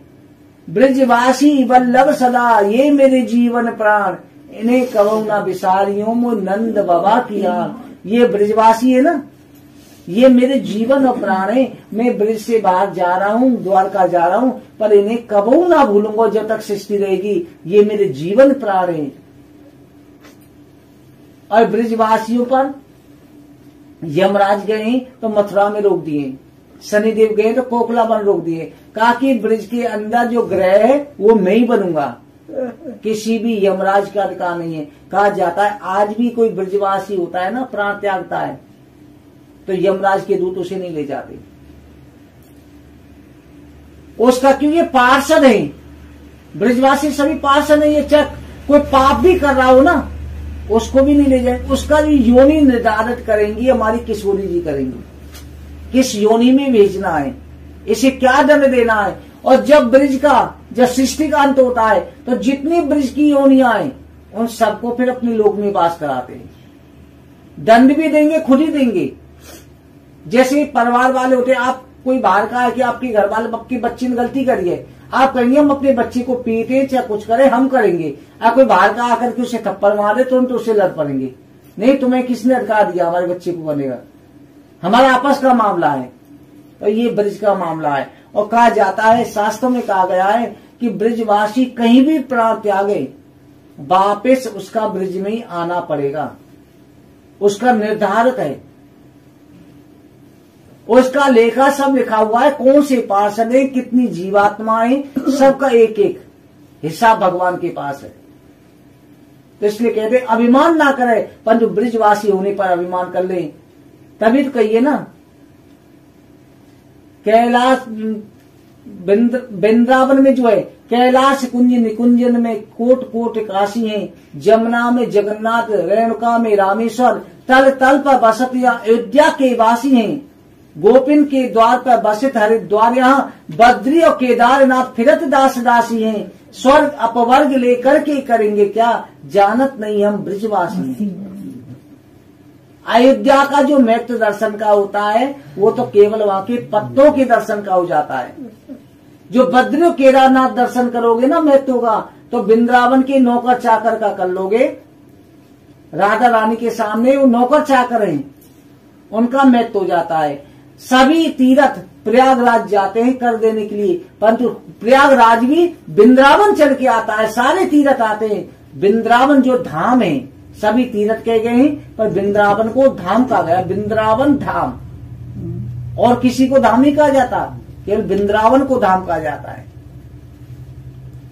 ब्रजवासी वल्लभ सदा ये मेरे जीवन प्राण, इन्हें कबहु ना बिसारियों मो नंद बाबा किया। ये ब्रजवासी है ना, ये मेरे जीवन और प्राण है। मैं ब्रज से बाहर जा रहा हूँ, द्वारका जा रहा हूँ, पर इन्हें कबहू ना भूलूंगा जब तक सृष्टि रहेगी। ये मेरे जीवन प्राण है। और ब्रजवासियों पर यमराज गए तो मथुरा में रोक दिए, शनिदेव गए तो कोकला वन रोक दिए। कहा कि ब्रज के अंदर जो ग्रह है वो मैं ही बनूंगा, किसी भी यमराज का अधिकार नहीं है। कहा जाता है आज भी कोई ब्रजवासी होता है ना, प्राण त्यागता है, तो यमराज के दूत उसे नहीं ले जाते। उसका क्यों? ये पार्षद है, ब्रजवासी सभी पार्षद है। ये चक कोई पाप भी कर रहा हो ना, उसको भी नहीं ले जाए। उसका भी योनि निर्धारित करेंगी हमारी किशोरी जी करेंगी, किस योनि में भेजना है, इसे क्या दंड देना है। और जब ब्रज का, जब सृष्टि का अंत होता है तो जितनी ब्रज की योनियां हैं उन सबको फिर अपने लोक में वास कराते हैं। दंड भी देंगे, खुद ही देंगे। जैसे परिवार वाले होते हैं, आप कोई बाहर का है कि आपके घर वाले, आपके बच्चे ने गलती करी है, आप कहेंगे हम अपने बच्चे को पीटे चाहे कुछ करें, हम करेंगे। आप कोई बाहर का आकर के उसे थप्पड़ मार दे तो उससे लड़ पड़ेंगे, नहीं तुम्हें किसने अधिकार दिया हमारे बच्चे को बनेगा, हमारा आपस का मामला है। तो ये ब्रज का मामला है। और कहा जाता है, शास्त्रों में कहा गया है कि ब्रजवासी कहीं भी प्राण त्यागे वापिस उसका ब्रज में ही आना पड़ेगा, उसका निर्धारित है, उसका लेखा सब लिखा हुआ है। कौन से पार्षद है, कितनी जीवात्माएं, सबका एक एक हिस्सा भगवान के पास है। तो इसलिए कहते अभिमान ना करे, परंतु ब्रजवासी होने पर अभिमान कर ले। तभी तो कहिए ना, कैलाश वृंदावन में जो है, कैलाश कुंज निकुंजन में कोट कोट काशी हैं, जमुना में जगन्नाथ, रेणुका में रामेश्वर, तल तल पर बसत अयोध्या के वासी हैं, गोपिन के द्वार पर बसित हरिद्वार, यहाँ बद्री और केदारनाथ फिरत दास दासी हैं। स्वर्ग अपवर्ग लेकर के करेंगे क्या, जानत नहीं हम ब्रजवासी। अयोध्या का जो महत्व दर्शन का होता है वो तो केवल वहां के पत्तों के दर्शन का हो जाता है। जो बद्री और केदारनाथ दर्शन करोगे ना महत्व का, तो वृंदावन के नौकर चाकर का कर लोगे। राधा रानी के सामने वो नौकर चाकर हैं, उनका महत्व हो जाता है। सभी तीर्थ प्रयागराज जाते हैं कर देने के लिए, परंतु प्रयागराज भी वृंदावन चढ़ के आता है, सारे तीर्थ आते हैं। वृंदावन जो धाम है, सभी तीर्थ कहे गए हैं पर वृंदावन को धाम कहा गया, वृंदावन धाम। और किसी को धाम नहीं कहा जाता, केवल वृंदावन को धाम कहा जाता है।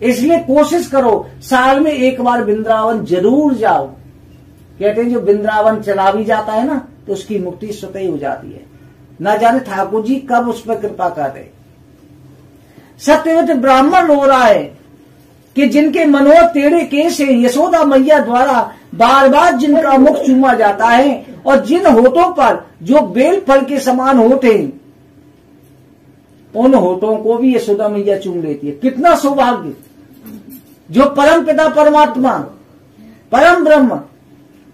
इसलिए कोशिश करो साल में एक बार वृंदावन जरूर जाओ। कहते हैं जो वृंदावन चला भी जाता है ना तो उसकी मुक्ति स्वतः ही हो जाती है। न जाने ठाकुर जी कब उस पर कृपा करते। सत्यवत ब्राह्मण रो रहा है कि जिनके मनोहर टेढ़े केस है, यशोदा मैया द्वारा बार बार जिनका मुख चूमा जाता है, और जिन होठों पर जो बेल फल के समान होठ हैं, उन होठों को भी यशोदा मैया चूम लेती है। कितना सौभाग्य! जो परम पिता परमात्मा, परम ब्रह्म,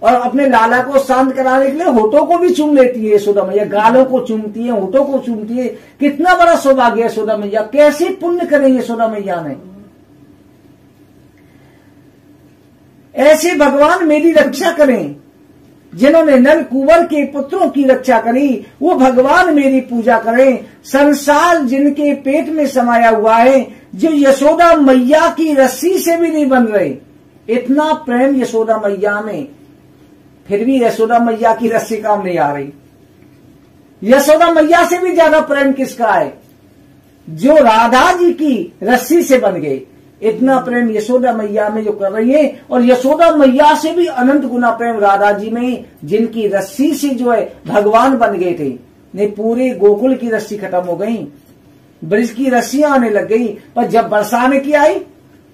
और अपने लाला को शांत कराने के लिए होठों को भी चूम लेती है यशोदा मैया। गालों को चूमती है, होठों को चूमती है। कितना बड़ा सौभाग्य है यशोदा मैया! कैसे पुण्य करें यशोदा मैया ने। ऐसे भगवान मेरी रक्षा करें। जिन्होंने नल कुंवर के पुत्रों की रक्षा करी, वो भगवान मेरी पूजा करें। संसार जिनके पेट में समाया हुआ है, जो यशोदा मैया की रस्सी से भी नहीं बन रहे। इतना प्रेम यशोदा मैया में, फिर भी यशोदा मैया की रस्सी काम नहीं आ रही। यशोदा मैया से भी ज्यादा प्रेम किसका है? जो राधा जी की रस्सी से बन गए। इतना प्रेम यशोदा मैया में जो कर रही है, और यशोदा मैया से भी अनंत गुना प्रेम राधा जी में, जिनकी रस्सी से जो है भगवान बन गए थे। नहीं, पूरे गोकुल की रस्सी खत्म हो गई, ब्रज की रस्सियां आने लग गई, पर जब बरसाने की आई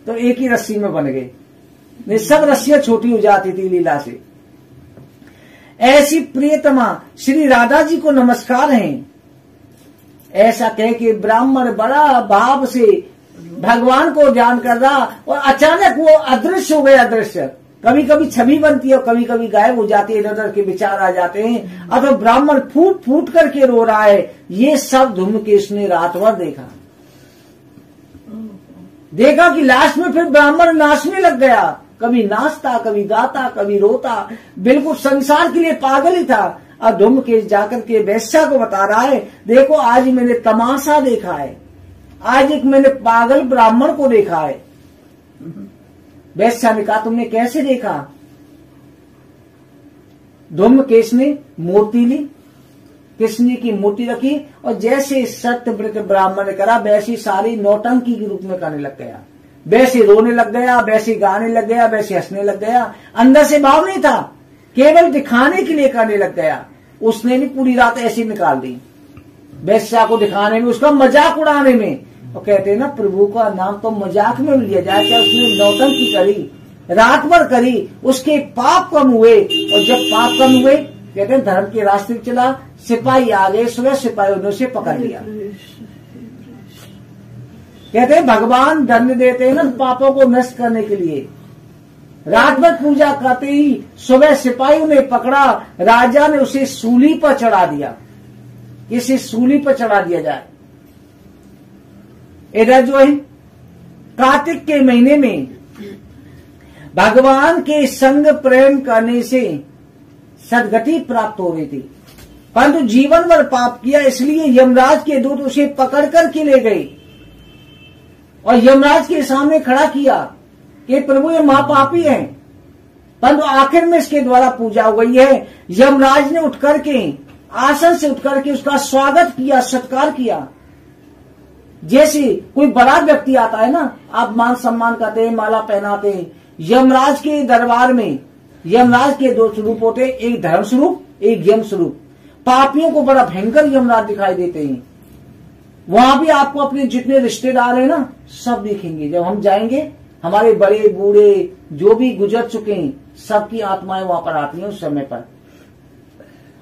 तो एक ही रस्सी में बन गए। नहीं, सब रस्सियां छोटी हो जाती थी लीला से। ऐसी प्रियतमा श्री राधा जी को नमस्कार है। ऐसा कह के ब्राह्मण बड़ा भाव से भगवान को ध्यान कर रहा, और अचानक वो अदृश्य हो गए। अदृश्य कभी कभी छवि बनती है और कभी कभी गायब हो जाती है, इधर उधर के विचार आ जाते हैं। अब तो ब्राह्मण फूट फूट करके रो रहा है। ये सब धूमकेश ने रात भर देखा कि लास्ट में फिर ब्राह्मण नाचने लग गया। कभी नाचता, कभी गाता, कभी रोता, बिल्कुल संसार के लिए पागल ही था। अब धूमकेश जाकर के वैश्या को बता रहा है, देखो आज मैंने तमाशा देखा है, आज एक मैंने पागल ब्राह्मण को देखा है। वैश्या ने कहा, तुमने कैसे देखा? धूमकेश ने मूर्ति ली, कृष्ण जी की मूर्ति रखी, और जैसे सत्यव्रत ब्राह्मण ने करा, वैसी सारी नौटंकी के रूप में करने लग गया। वैसे रोने लग गया, वैसे गाने लग गया, वैसे हंसने लग गया। अंदर से भाव नहीं था, केवल दिखाने के लिए करने लग गया। उसने भी पूरी रात ऐसी निकाल दी, वैश्या को दिखाने में, उसका मजाक उड़ाने में। और कहते हैं ना, प्रभु का नाम तो मजाक में लिया जाए। क्या उसने नौटंकी करी, रात भर करी, उसके पाप कम हुए। और जब पाप कम हुए, कहते हैं धर्म के रास्ते चला, सिपाही आ गए, सुबह सिपाहियों ने उसे पकड़ लिया। कहते हैं भगवान दंड देते हैं ना पापों को नष्ट करने के लिए। रात भर पूजा करते ही सुबह सिपाहियों ने पकड़ा, राजा ने उसे सूली पर चढ़ा दिया। इसे सूली पर चढ़ा दिया जाए। इधर जो है कार्तिक के महीने में भगवान के संग प्रेम करने से सदगति प्राप्त हो रही थी, परंतु जीवन भर पाप किया, इसलिए यमराज के दूत उसे पकड़ करके ले गए और यमराज के सामने खड़ा किया कि प्रभु ये महापापी है, परंतु आखिर में इसके द्वारा पूजा हो गई है। यमराज ने उठ करके आसन से उठ करके उसका स्वागत किया, सत्कार किया। जैसे कोई बड़ा व्यक्ति आता है ना, आप मान सम्मान करते हैं, माला पहनाते हैं। यमराज के दरबार में यमराज के दो स्वरूप होते हैं, एक धर्म स्वरूप, एक यम स्वरूप। पापियों को बड़ा भयंकर यमराज दिखाई देते हैं। वहां भी आपको अपने जितने रिश्तेदार हैं ना, सब दिखेंगे। जब हम जाएंगे, हमारे बड़े बूढ़े जो भी गुजर चुके हैं, सबकी आत्माएं वहां पर आती हैं। उस समय पर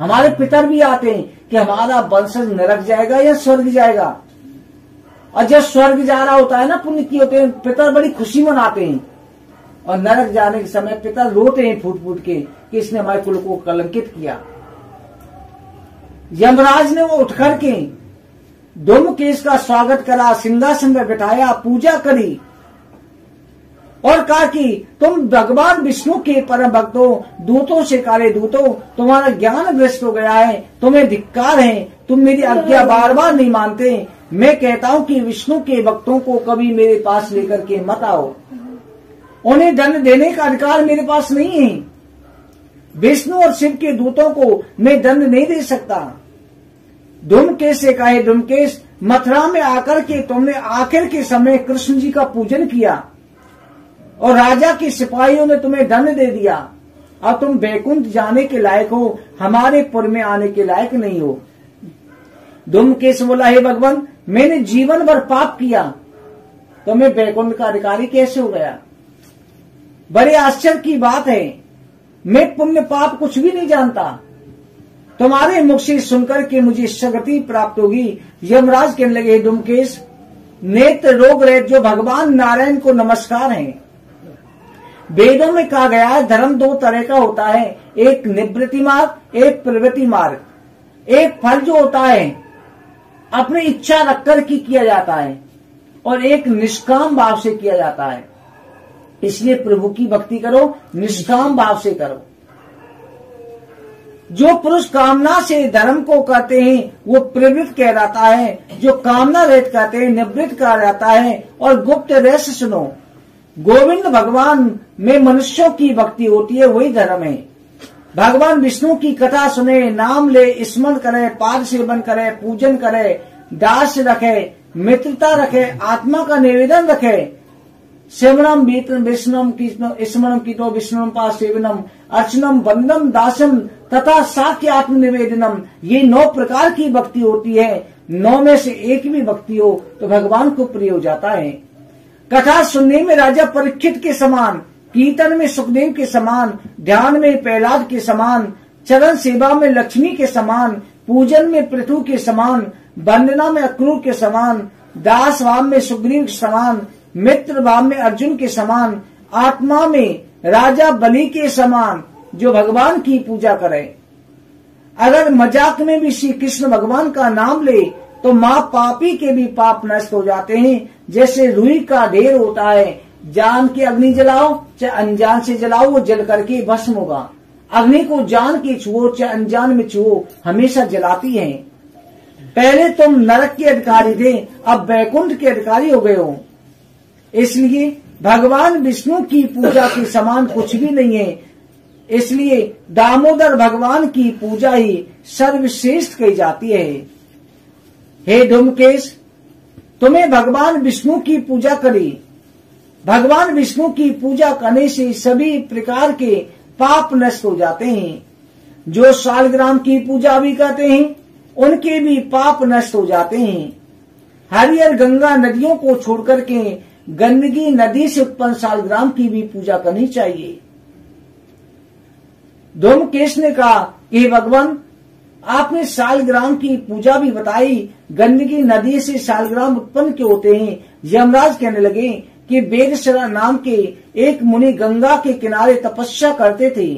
हमारे पितर भी आते हैं कि हमारा वंशज नरक जाएगा या स्वर्ग जाएगा। और जब स्वर्ग जा रहा होता है ना, पुण्य की होते हैं, पितर बड़ी खुशी मनाते हैं। और नरक जाने के समय पितर रोते हैं फूट फूट के कि इसने हमारे कुल को कलंकित किया। यमराज ने वो उठ करके धूमकेश का स्वागत करा, सिंहासन में बिठाया, पूजा करी और कहा कि तुम भगवान विष्णु के परम भक्त हो, दूतों से काले दूतों, तुम्हारा ज्ञान भ्रष्ट हो गया है, तुम्हें धिक्कार है, तुम मेरी आज्ञा बार बार नहीं मानते। मैं कहता हूं कि विष्णु के भक्तों को कभी मेरे पास लेकर के मत आओ, उन्हें दंड देने का अधिकार मेरे पास नहीं है। विष्णु और शिव के दूतों को मैं दंड नहीं दे सकता। धूमकेश से कहे, धूमकेश मथुरा में आकर के तुमने आखिर के समय कृष्ण जी का पूजन किया और राजा के सिपाहियों ने तुम्हें दंड दे दिया। अब तुम बैकुंठ जाने के लायक हो, हमारे पुर में आने के लायक नहीं हो। धूमकेश बोला, हे भगवान, मैंने जीवन भर पाप किया तो मैं बैकुंठ का अधिकारी कैसे हो गया? बड़े आश्चर्य की बात है, मैं पुण्य पाप कुछ भी नहीं जानता। तुम्हारे मुख से सुनकर के मुझे सगति प्राप्त होगी। यमराज कहने लगे, धूमकेश, नेत्र रोग रहित जो भगवान नारायण को नमस्कार है। वेदों में कहा गया है धर्म दो तरह का होता है, एक निवृत्ति मार्ग, एक प्रवृत्ति मार्ग। एक फल जो होता है अपनी इच्छा रखकर की किया जाता है और एक निष्काम भाव से किया जाता है। इसलिए प्रभु की भक्ति करो, निष्काम भाव से करो। जो पुरुष कामना से धर्म को करते हैं वो प्रवृत्त कहलाता है, जो कामना रहित करते हैं निवृत्त कहा जाता है। और गुप्त रहस्य सुनो, गोविंद भगवान में मनुष्यों की भक्ति होती है, वही धर्म है। भगवान विष्णु की कथा सुने, नाम ले, स्मरण करे, पाद सेवन करे, पूजन करे, दास रखे, मित्रता रखे, आत्मा का निवेदन रखे। सेवनम विष्णुम स्मरणम कीटो विष्णुम पाद सेवनम अर्चनम वंदनम दासम तथा साख्य आत्म निवेदनम। ये 9 प्रकार की भक्ति होती है। 9 में से एक भी भक्ति हो तो भगवान को प्रिय हो जाता है। कथा सुनने में राजा परीक्षित के समान, कीर्तन में सुखदेव के समान, ध्यान में प्रहलाद के समान, चरण सेवा में लक्ष्मी के समान, पूजन में पृथु के समान, वंदना में अक्रूर के समान, दास भाव में सुग्रीव के समान, मित्र भाव में अर्जुन के समान, आत्मा में राजा बलि के समान जो भगवान की पूजा करे। अगर मजाक में भी श्री कृष्ण भगवान का नाम ले तो माँ पापी के भी पाप नष्ट हो जाते हैं। जैसे रुई का ढेर होता है, जान के अग्नि जलाओ चाहे अनजान से जलाओ, वो जल करके भस्म होगा। अग्नि को जान के छुओ चाहे अनजान में छुओ, हमेशा जलाती है। पहले तुम नरक के अधिकारी थे, अब वैकुंठ के अधिकारी हो गए हो। इसलिए भगवान विष्णु की पूजा के समान कुछ भी नहीं है। इसलिए दामोदर भगवान की पूजा ही सर्वश्रेष्ठ कही जाती है। हे धूमकेश, तुम्हें भगवान विष्णु की पूजा करी। भगवान विष्णु की पूजा करने से सभी प्रकार के पाप नष्ट हो जाते हैं। जो शालग्राम की पूजा भी करते हैं उनके भी पाप नष्ट हो जाते हैं। हरिहर गंगा नदियों को छोड़कर के गंदगी नदी से उत्पन्न शालग्राम की भी पूजा करनी चाहिए। धूमकेश ने कहा कि भगवान, आपने शालग्राम की पूजा भी बताई, गंदगी नदी से शालग्राम उत्पन्न क्यों होते हैं? यमराज कहने लगे कि वेदश्रा नाम के एक मुनि गंगा के किनारे तपस्या करते थे।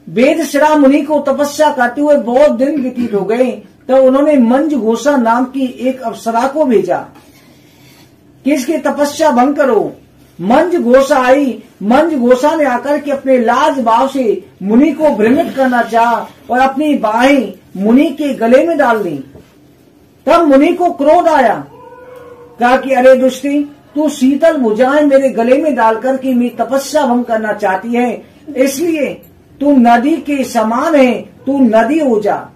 वेदश्रा मुनि को तपस्या करते हुए बहुत दिन व्यतीत हो गए, तो उन्होंने मंज घोषा नाम की एक अप्सरा को भेजा कि इसकी तपस्या भंग करो। मंज घोषा आई। मंज घोषा ने आकर के अपने लाज भाव से मुनि को भ्रमित करना चाहा और अपनी बाहें मुनि के गले में डाल दी। तब मुनि को क्रोध आया, कहा कि अरे दुष्टी, तू शीतल भुजाएं मेरे गले में डालकर के मेरी तपस्या भंग करना चाहती है, इसलिए तू नदी के समान है, तू नदी हो जा।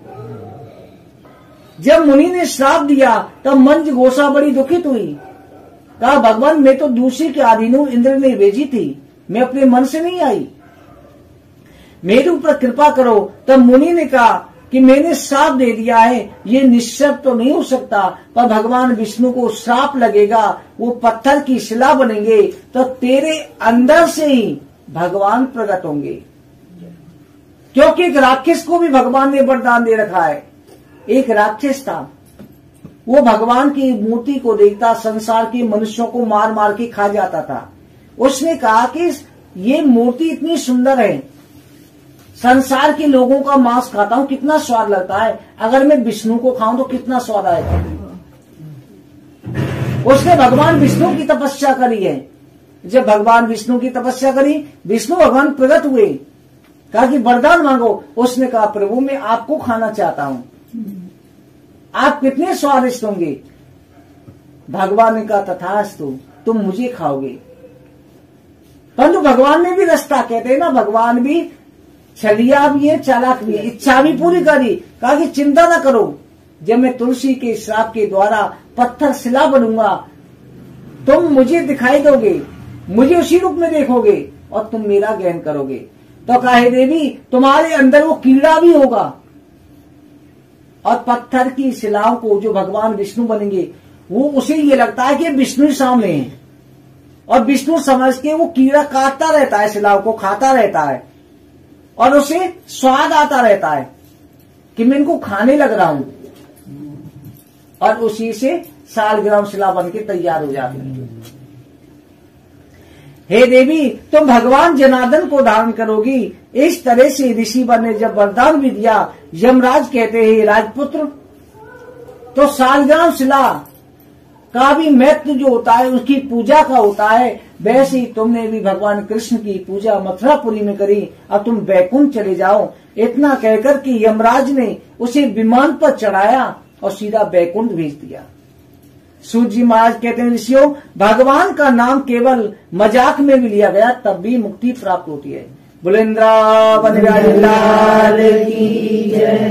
जब मुनि ने श्राप दिया तब मंज घोषा बड़ी दुखित हुई। कहा, भगवान, मैं तो दूसरी के अधीन हूं, इंद्र ने भेजी थी, मैं अपने मन से नहीं आई, मेरे ऊपर कृपा करो। तब मुनि ने कहा कि मैंने श्राप दे दिया है, ये निश्चय तो नहीं हो सकता, पर भगवान विष्णु को श्राप लगेगा, वो पत्थर की शिला बनेंगे, तो तेरे अंदर से ही भगवान प्रकट होंगे। क्योंकि एक राक्षस को भी भगवान ने वरदान दे रखा है। एक राक्षस था, वो भगवान की मूर्ति को देखता, संसार के मनुष्यों को मार मार के खा जाता था। उसने कहा कि ये मूर्ति इतनी सुंदर है, संसार के लोगों का मांस खाता हूं, कितना स्वाद लगता है, अगर मैं विष्णु को खाऊं तो कितना स्वाद आएगा। उसने भगवान विष्णु की तपस्या करी है। जब भगवान विष्णु की तपस्या करी, विष्णु भगवान प्रकट हुए, कहा कि वरदान मांगो। उसने कहा, प्रभु, मैं आपको खाना चाहता हूं, आप कितने स्वादिष्ट होंगे। भगवान ने कहा, तथास्तु, तुम मुझे खाओगे। परंतु भगवान ने भी रास्ता, कहते हैं ना, भगवान भी छलिया भी है, चालाक भी है, इच्छा भी पूरी करी। कहा कि चिंता न करो, जब मैं तुलसी के श्राप के द्वारा पत्थर शिला बनूंगा, तुम मुझे दिखाई दोगे, मुझे उसी रूप में देखोगे और तुम मेरा ज्ञान करोगे। तो कहे, देवी, तुम्हारे अंदर वो कीड़ा भी होगा और पत्थर की शिलाओं को जो भगवान विष्णु बनेंगे, वो उसे ये लगता है कि विष्णु सामने है, और विष्णु समझ के वो कीड़ा काटता रहता है, शिलाओं को खाता रहता है। और उसे स्वाद आता रहता है कि मैं इनको खाने लग रहा हूं, और उसी से सालग्राम शिला बन के तैयार हो जाती है। हे देवी, तुम भगवान जनार्दन को धारण करोगी। इस तरह से ऋषि वर ने जब वरदान भी दिया, यमराज कहते हैं राजपुत्र, तो सालग्राम शिला का भी महत्व जो होता है उसकी पूजा का होता है, वैसे ही तुमने भी भगवान कृष्ण की पूजा मथुरापुरी में करी, अब तुम बैकुंठ चले जाओ। इतना कहकर कि यमराज ने उसे विमान पर चढ़ाया और सीधा बैकुंठ भेज दिया। सूत जी महाराज कहते हैं ऋषियों, भगवान का नाम केवल मजाक में भी लिया गया तब भी मुक्ति प्राप्त होती है। बुलेंद्रावन बिहारी लाल की जय।